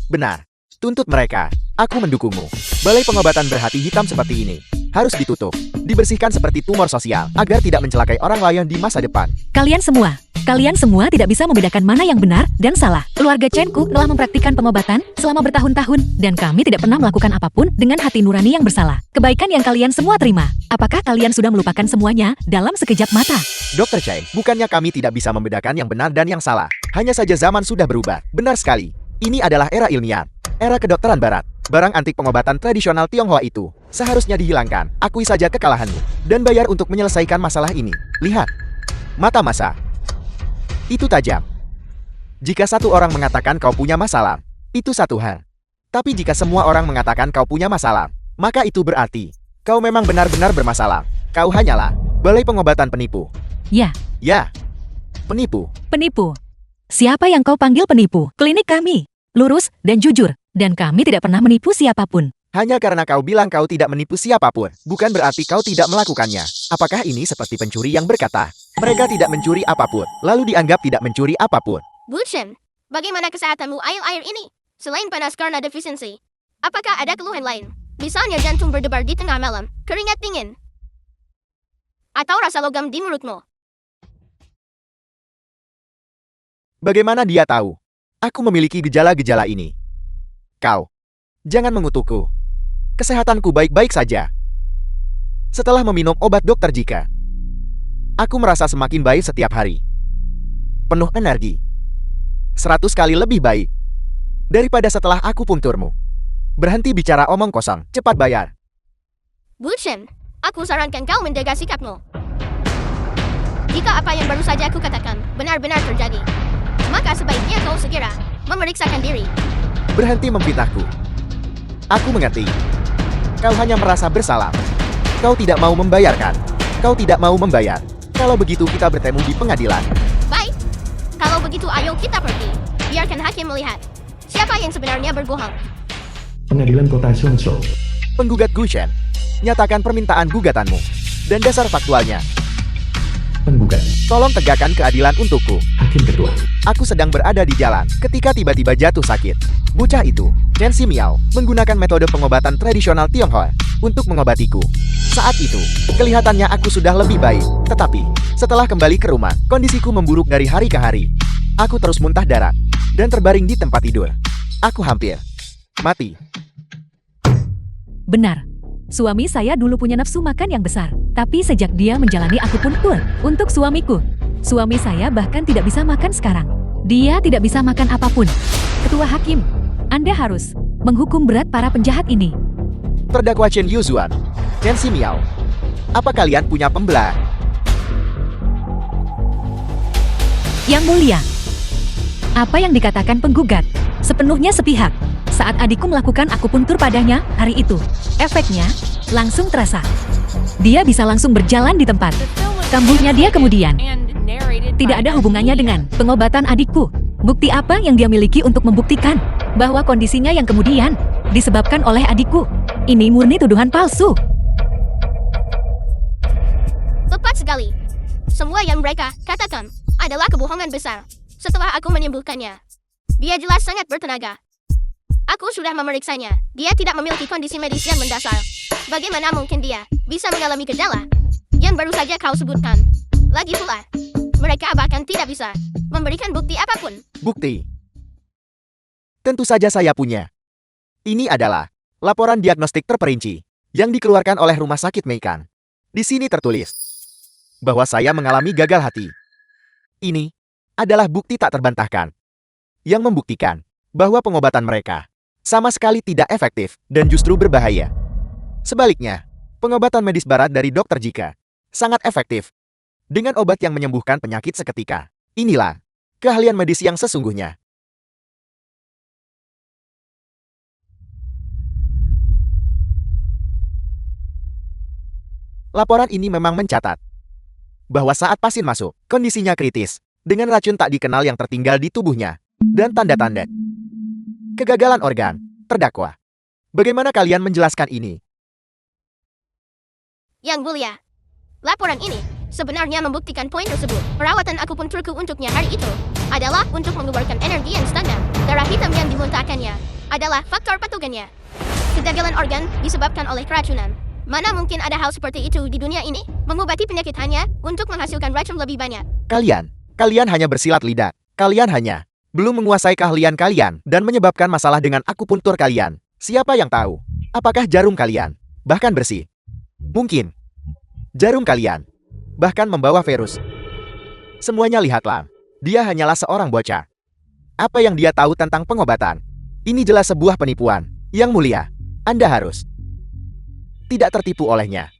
Benar, tuntut mereka. Aku mendukungmu. Balai pengobatan berhati hitam seperti ini harus ditutup, dibersihkan seperti tumor sosial, agar tidak mencelakai orang lain di masa depan. Kalian semua tidak bisa membedakan mana yang benar dan salah. Keluarga Chen Ku telah mempraktikkan pengobatan selama bertahun-tahun, dan kami tidak pernah melakukan apapun dengan hati nurani yang bersalah. Kebaikan yang kalian semua terima, apakah kalian sudah melupakan semuanya dalam sekejap mata? Dr. Cheng, bukannya kami tidak bisa membedakan yang benar dan yang salah. Hanya saja zaman sudah berubah. Benar sekali. Ini adalah era ilmiah, era kedokteran barat. Barang antik pengobatan tradisional Tionghoa itu seharusnya dihilangkan. Akui saja kekalahanmu dan bayar untuk menyelesaikan masalah ini. Lihat, mata masa itu tajam. Jika satu orang mengatakan kau punya masalah, itu satu hal. Tapi jika semua orang mengatakan kau punya masalah, maka itu berarti kau memang benar-benar bermasalah. Kau hanyalah balai pengobatan penipu. Ya, Ya, penipu. penipu. Siapa yang kau panggil penipu? Klinik kami lurus dan jujur, dan kami tidak pernah menipu siapapun. Hanya karena kau bilang kau tidak menipu siapapun, bukan berarti kau tidak melakukannya. Apakah ini seperti pencuri yang berkata, mereka tidak mencuri apapun, lalu dianggap tidak mencuri apapun? Bu Chen, bagaimana kesehatanmu akhir-akhir ini? Selain panas karena defisiensi, apakah ada keluhan lain? Misalnya jantung berdebar di tengah malam, keringat dingin, atau rasa logam di mulutmu? Bagaimana dia tahu? Aku memiliki gejala-gejala ini. Kau, jangan mengutukku. Kesehatanku baik-baik saja. Setelah meminum obat dokter Jika, aku merasa semakin baik setiap hari. Penuh energi. 100 kali lebih baik daripada setelah aku punkturmu. Berhenti bicara omong kosong, cepat bayar. Bu Chen, aku sarankan kau menjaga sikapmu. Jika apa yang baru saja aku katakan benar-benar terjadi, maka sebaiknya kau segera memeriksakan diri. Berhenti memfitnahku. Aku mengerti. Kau hanya merasa bersalah. Kau tidak mau membayarkan. Kau tidak mau membayar. Kalau begitu kita bertemu di pengadilan. Baik, kalau begitu itu ayo kita pergi. Biarkan hakim melihat siapa yang sebenarnya berbohong. Pengadilan Kota Seongseo. Penggugat Gushen, nyatakan permintaan gugatanmu dan dasar faktualnya. Penggugat. Tolong tegakkan keadilan untukku. Hakim Ketua. Aku sedang berada di jalan ketika tiba-tiba jatuh sakit. Bocah itu, Chen Ximiao, menggunakan metode pengobatan tradisional Tionghoa untuk mengobatiku. Saat itu, kelihatannya aku sudah lebih baik. Tetapi, setelah kembali ke rumah, kondisiku memburuk dari hari ke hari. Aku terus muntah darah dan terbaring di tempat tidur. Aku hampir mati. Benar. Suami saya dulu punya nafsu makan yang besar. Tapi sejak dia menjalani akupuntur untuk suamiku, suami saya bahkan tidak bisa makan sekarang. Dia tidak bisa makan apapun. Ketua Hakim, Anda harus menghukum berat para penjahat ini. Terdakwa Chen Yuzuan, Chen Ximiao. Apa kalian punya pembelaan? Yang mulia, apa yang dikatakan penggugat sepenuhnya sepihak. Saat adikku melakukan akupuntur padanya hari itu, efeknya langsung terasa. Dia bisa langsung berjalan di tempat. The film was Kambuhnya dia kemudian. and narrated Tidak by ada hubungannya MD. dengan pengobatan adikku. Bukti apa yang dia miliki untuk membuktikan bahwa kondisinya yang kemudian disebabkan oleh adikku? Ini murni tuduhan palsu. Tepat sekali. Semua yang mereka katakan adalah kebohongan besar. Setelah aku menyembuhkannya, dia jelas sangat bertenaga. Aku sudah memeriksanya. Dia tidak memiliki kondisi medis yang mendasar. Bagaimana mungkin dia bisa mengalami gejala yang baru saja kau sebutkan? Lagi pula, mereka bahkan tidak bisa memberikan bukti apapun. Bukti. Tentu saja saya punya. Ini adalah laporan diagnostik terperinci yang dikeluarkan oleh Rumah Sakit Meikan. Di sini tertulis bahwa saya mengalami gagal hati. Ini adalah bukti tak terbantahkan yang membuktikan bahwa pengobatan mereka sama sekali tidak efektif dan justru berbahaya. Sebaliknya, pengobatan medis barat dari Dr. Jika sangat efektif dengan obat yang menyembuhkan penyakit seketika. Inilah keahlian medis yang sesungguhnya. Laporan ini memang mencatat bahwa saat pasien masuk, kondisinya kritis, dengan racun tak dikenal yang tertinggal di tubuhnya, dan tanda-tanda kegagalan organ. Terdakwa, bagaimana kalian menjelaskan ini? Yang mulia, laporan ini sebenarnya membuktikan poin tersebut. Perawatan akupunturku untuknya hari itu adalah untuk mengeluarkan energi yang standar. Darah hitam yang dimuntahkannya adalah faktor patogennya. Kegagalan organ disebabkan oleh keracunan. Mana mungkin ada hal seperti itu di dunia ini? Mengobati penyakit hanya untuk menghasilkan racun lebih banyak. Kalian hanya bersilat lidah. Kalian hanya belum menguasai keahlian kalian dan menyebabkan masalah dengan akupuntur kalian. Siapa yang tahu? Apakah jarum kalian bahkan bersih? Mungkin jarum kalian bahkan membawa virus. Semuanya lihatlah. Dia hanyalah seorang bocah. Apa yang dia tahu tentang pengobatan? Ini jelas sebuah penipuan. Yang mulia, Anda harus tidak tertipu olehnya.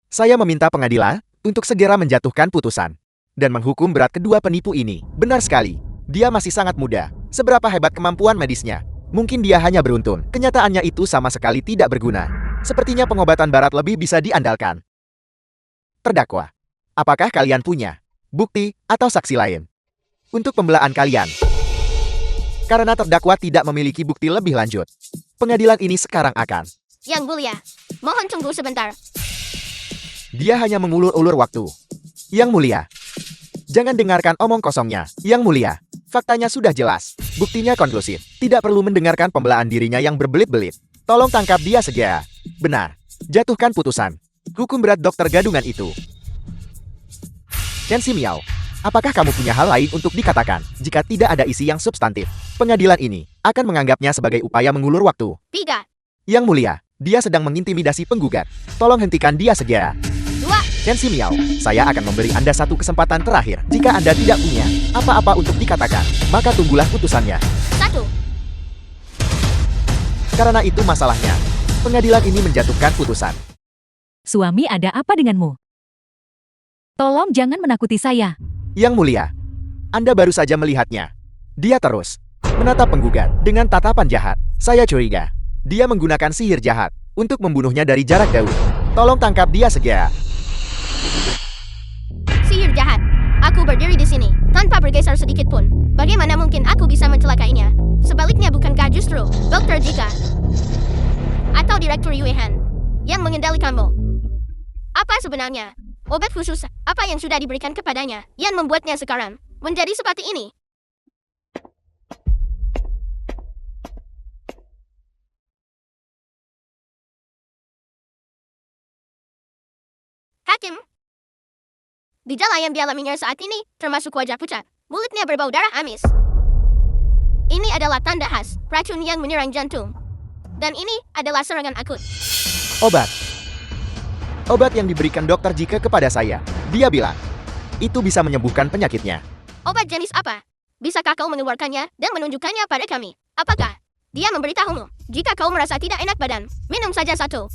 Saya meminta pengadilan untuk segera menjatuhkan putusan dan menghukum berat kedua penipu ini. Benar sekali. Dia masih sangat muda. Seberapa hebat kemampuan medisnya? Mungkin dia hanya beruntun. Kenyataannya itu sama sekali tidak berguna. Sepertinya pengobatan barat lebih bisa diandalkan. Terdakwa, apakah kalian punya bukti atau saksi lain untuk pembelaan kalian? Karena terdakwa tidak memiliki bukti lebih lanjut, pengadilan ini sekarang akan. Yang mulia, mohon tunggu sebentar. Dia hanya mengulur-ulur waktu. Yang mulia, jangan dengarkan omong kosongnya. Yang mulia, faktanya sudah jelas. Buktinya konklusif. Tidak perlu mendengarkan pembelaan dirinya yang berbelit-belit. Tolong tangkap dia segera. Benar. Jatuhkan putusan. Hukum berat dokter gadungan itu. Chen Ximiao, apakah kamu punya hal lain untuk dikatakan? Jika tidak ada isi yang substantif, pengadilan ini akan menganggapnya sebagai upaya mengulur waktu. 3, Yang mulia, dia sedang mengintimidasi penggugat. Tolong hentikan dia segera. 2, Chen Ximiao, saya akan memberi Anda satu kesempatan terakhir. Jika Anda tidak punya apa-apa untuk dikatakan, maka tunggulah putusannya. 1. Karena itu masalahnya. Pengadilan ini menjatuhkan putusan. Suami, ada apa denganmu? Tolong jangan menakuti saya. Yang mulia, Anda baru saja melihatnya. Dia terus menatap penggugat dengan tatapan jahat. Saya curiga dia menggunakan sihir jahat untuk membunuhnya dari jarak jauh. Tolong tangkap dia segera. Sihir jahat. Aku berdiri di sini tanpa bergeser sedikit pun. Bagaimana mungkin aku bisa mencelakainya? Sebaliknya bukankah justru Dr. Jika atau Direktur Yue Han yang mengendalikanmu? Apa sebenarnya obat khusus apa yang sudah diberikan kepadanya yang membuatnya sekarang menjadi seperti ini? Hakim, gejala yang dialaminya saat ini termasuk wajah pucat, mulutnya berbau darah amis. Ini adalah tanda khas racun yang menyerang jantung. Dan ini adalah serangan akut. Obat. Obat yang diberikan Dokter Jika kepada saya. Dia bilang, itu bisa menyembuhkan penyakitnya. Obat jenis apa? Bisakah kau mengeluarkannya dan menunjukkannya pada kami? Apakah dia memberitahumu? Jika kau merasa tidak enak badan, minum saja satu.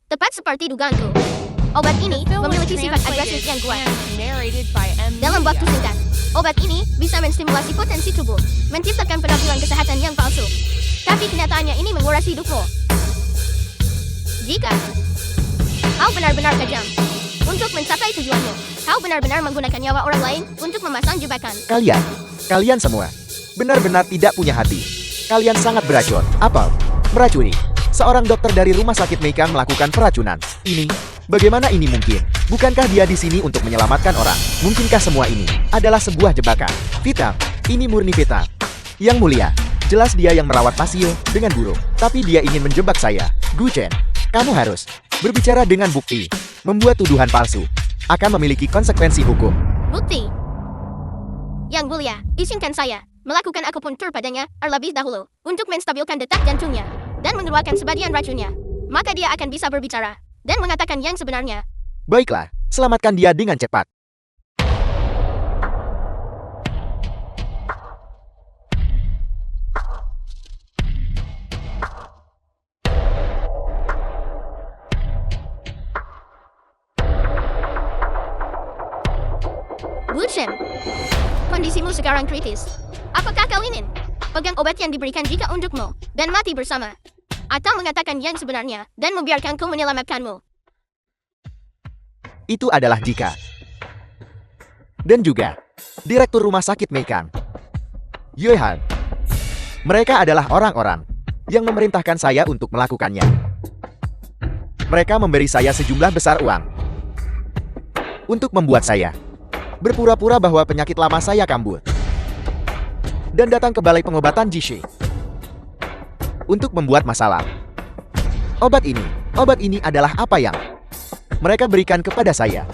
Tepat seperti dugaanku. Obat ini The film was memiliki sifat agresif translated yang kuat. and narrated by M. Dalam waktu Media. singkat, obat ini bisa menstimulasi potensi tubuh, menciptakan penampilan kesehatan yang palsu. Tapi kenyataannya ini menguras hidupmu. Jika kau benar-benar kejam untuk mencapai tujuanmu, kau benar-benar menggunakan nyawa orang lain untuk memasang jebakan. Kalian semua, benar-benar tidak punya hati. Kalian sangat beracun. Apa? Meracuni. Seorang dokter dari rumah sakit Meikan melakukan peracunan. Bagaimana ini mungkin? Bukankah dia di sini untuk menyelamatkan orang? Mungkinkah semua ini adalah sebuah jebakan? Vita, ini murni Vita. Yang mulia, jelas dia yang merawat pasien dengan buruk. Tapi dia ingin menjebak saya. Gu Chen, kamu harus berbicara dengan bukti. Membuat tuduhan palsu akan memiliki konsekuensi hukum. Bukti. Yang mulia, izinkan saya melakukan akupunktur padanya terlebih dahulu untuk menstabilkan detak jantungnya dan mengeluarkan sebagian racunnya. Maka dia akan bisa berbicara dan mengatakan yang sebenarnya. Baiklah, selamatkan dia dengan cepat. Wu Chen, kondisimu sekarang kritis. Apakah kau ingin pegang obat yang diberikan Jika untukmu dan mati bersama? Atau mengatakan yang sebenarnya dan membiarkanku menyelamatkanmu? Itu adalah Jika. Dan juga Direktur Rumah Sakit Meikan, Yue Han. Mereka adalah orang-orang yang memerintahkan saya untuk melakukannya. Mereka memberi saya sejumlah besar uang untuk membuat saya berpura-pura bahwa penyakit lama saya kambuh dan datang ke balai pengobatan Jishi untuk membuat masalah. Obat ini adalah apa yang mereka berikan kepada saya.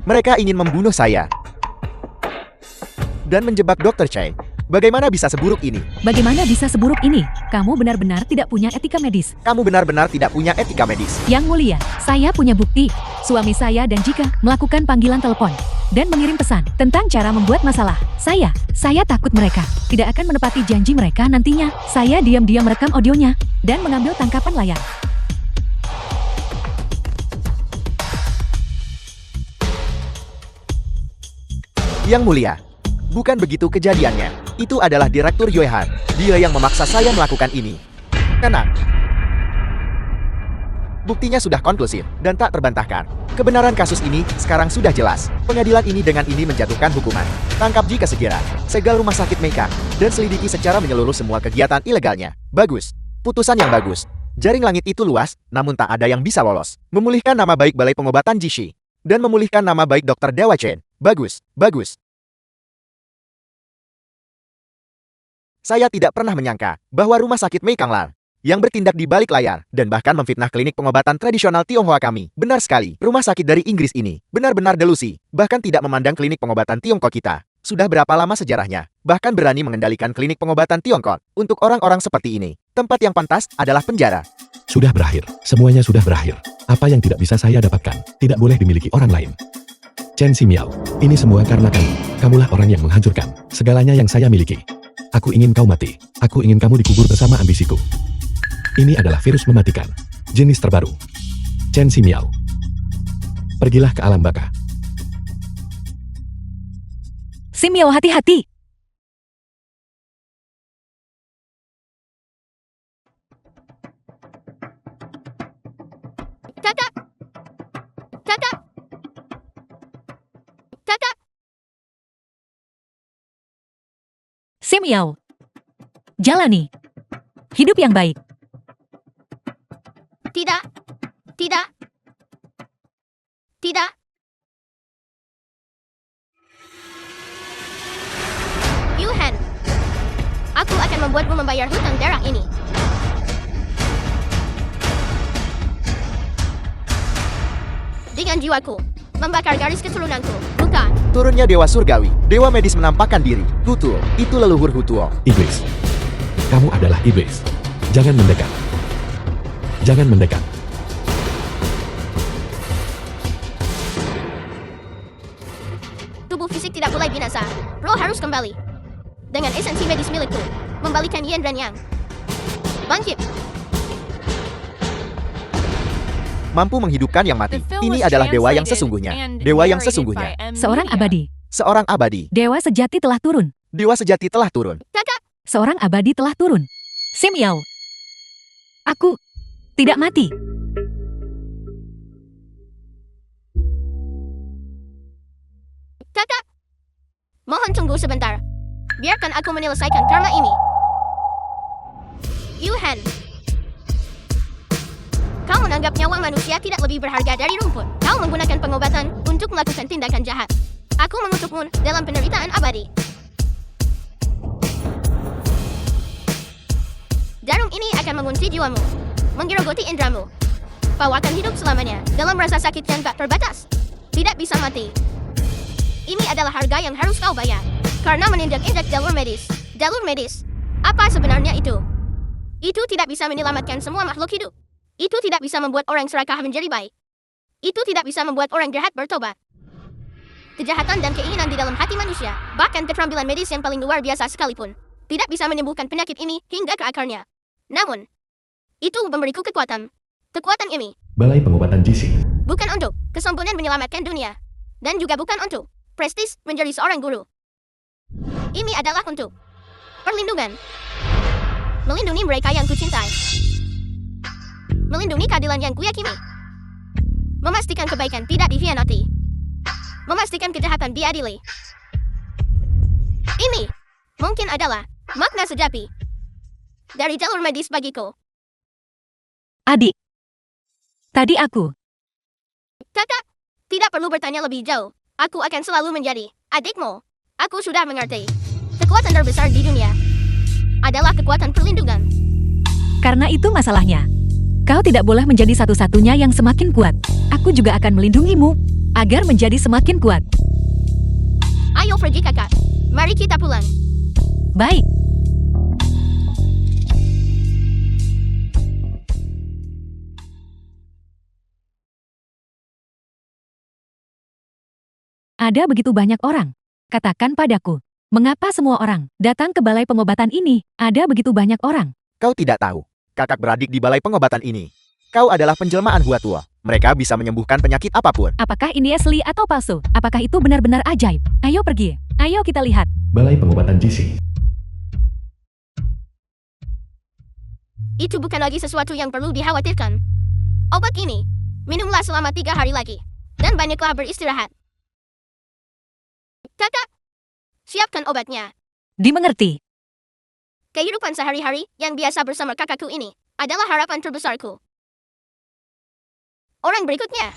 Mereka ingin membunuh saya dan menjebak Dr. Cheng. Bagaimana bisa seburuk ini? Bagaimana bisa seburuk ini? Kamu benar-benar tidak punya etika medis. Kamu benar-benar tidak punya etika medis. Yang mulia, saya punya bukti. Suami saya dan Jika melakukan panggilan telepon dan mengirim pesan tentang cara membuat masalah. Saya takut mereka tidak akan menepati janji mereka nantinya. Saya diam-diam merekam audionya dan mengambil tangkapan layar. Yang mulia, bukan begitu kejadiannya. Itu adalah Direktur Yue Han. Dia yang memaksa saya melakukan ini. Tenang. Buktinya sudah konklusif dan tak terbantahkan. Kebenaran kasus ini sekarang sudah jelas. Pengadilan ini dengan ini menjatuhkan hukuman. Tangkap Jika segera, segel rumah sakit Meikan, dan selidiki secara menyeluruh semua kegiatan ilegalnya. Bagus. Putusan yang bagus. Jaring langit itu luas, namun tak ada yang bisa lolos. Memulihkan nama baik Balai Pengobatan Jishi, dan memulihkan nama baik Dr. Dewa Chen. Bagus. Saya tidak pernah menyangka bahwa rumah sakit Meikanglan yang bertindak di balik layar dan bahkan memfitnah klinik pengobatan tradisional Tionghoa kami. Benar sekali, rumah sakit dari Inggris ini benar-benar delusi, bahkan tidak memandang klinik pengobatan Tiongkok kita. Sudah berapa lama sejarahnya, bahkan berani mengendalikan klinik pengobatan Tiongkok. Untuk orang-orang seperti ini, tempat yang pantas adalah penjara. Sudah berakhir, semuanya sudah berakhir. Apa yang tidak bisa saya dapatkan, tidak boleh dimiliki orang lain. Chen Ximiao, ini semua karena kamu. Kamulah orang yang menghancurkan segalanya yang saya miliki. Aku ingin kau mati. Aku ingin kamu dikubur bersama ambisiku. Ini adalah virus mematikan. Jenis terbaru. Chen Ximiao. Pergilah ke alam baka. Sim Yao, hati-hati. Kakak! Kakak! Kakak! Sim Yao. Jalani. Hidup yang baik. Tidak! Tidak! Tidak! Yuhan! Aku akan membuatmu membayar hutang darah ini. Dengan jiwaku, membakar garis keturunanku, bukan. Turunnya Dewa Surgawi, Dewa Medis menampakkan diri. Hutuo, itu leluhur Hutuo. Iblis. Kamu adalah iblis. Jangan mendekat. Jangan mendekat. Tubuh fisik tidak boleh binasa. Roh harus kembali. Dengan esensi medis milikku, membalikan yin dan yang. Bangkit. Mampu menghidupkan yang mati. The film Ini was adalah dewa yang translated sesungguhnya. and Dewa yang narrated sesungguhnya. by M. Seorang Media. abadi. Seorang abadi. Dewa sejati telah turun. Dewa sejati telah turun. Kakak! Seorang abadi telah turun. Sim Yao. Aku tidak mati. Kakak! Mohon tunggu sebentar. Biarkan aku menyelesaikan karma ini. Yuhan! Kau menganggap nyawa manusia tidak lebih berharga dari rumput. Kau menggunakan pengobatan untuk melakukan tindakan jahat. Aku mengutukmu dalam penderitaan abadi. Jarum ini akan mengunci jiwamu, menggerogoti indramu. Kau akan hidup selamanya dalam rasa sakit yang tak terbatas. Tidak bisa mati. Ini adalah harga yang harus kau bayar. Karena menindak-injak jalur medis. Jalur medis. Apa sebenarnya itu? Itu tidak bisa menyelamatkan semua makhluk hidup. Itu tidak bisa membuat orang serakah menjadi baik. Itu tidak bisa membuat orang jahat bertobat. Kejahatan dan keinginan di dalam hati manusia, bahkan keterampilan medis yang paling luar biasa sekalipun, tidak bisa menyembuhkan penyakit ini hingga ke akarnya. Namun, itu memberiku kekuatan. Kekuatan ini Balai Pengobatan Jisi. bukan untuk kesombongan menyelamatkan dunia. Dan juga bukan untuk prestis menjadi seorang guru. Ini adalah untuk perlindungan. Melindungi mereka yang kucintai. Melindungi keadilan yang kuyakini. Memastikan kebaikan tidak dikhianati. Memastikan kejahatan diadili. Ini mungkin adalah makna sejati dari jalur medis bagiku. Adik. Tadi aku. Kakak, tidak perlu bertanya lebih jauh. Aku akan selalu menjadi adikmu. Aku sudah mengerti. Kekuatan terbesar di dunia adalah kekuatan perlindungan. Karena itu masalahnya. Kau tidak boleh menjadi satu-satunya yang semakin kuat. Aku juga akan melindungimu agar menjadi semakin kuat. Ayo pergi kakak. Mari kita pulang. Baik. Ada begitu banyak orang. Katakan padaku, mengapa semua orang datang ke balai pengobatan ini? Ada begitu banyak orang. Kau tidak tahu. Kakak beradik di balai pengobatan ini. Kau adalah penjelmaan Huatuo. Mereka bisa menyembuhkan penyakit apapun. Apakah ini asli atau palsu? Apakah itu benar-benar ajaib? Ayo pergi. Ayo kita lihat. Balai Pengobatan Jisi. Itu bukan lagi sesuatu yang perlu dikhawatirkan. Obat ini, minumlah selama 3 hari lagi. Dan banyaklah beristirahat. Kakak, siapkan obatnya. Dimengerti. Kehidupan sehari-hari yang biasa bersama kakakku ini adalah harapan terbesarku. Orang berikutnya.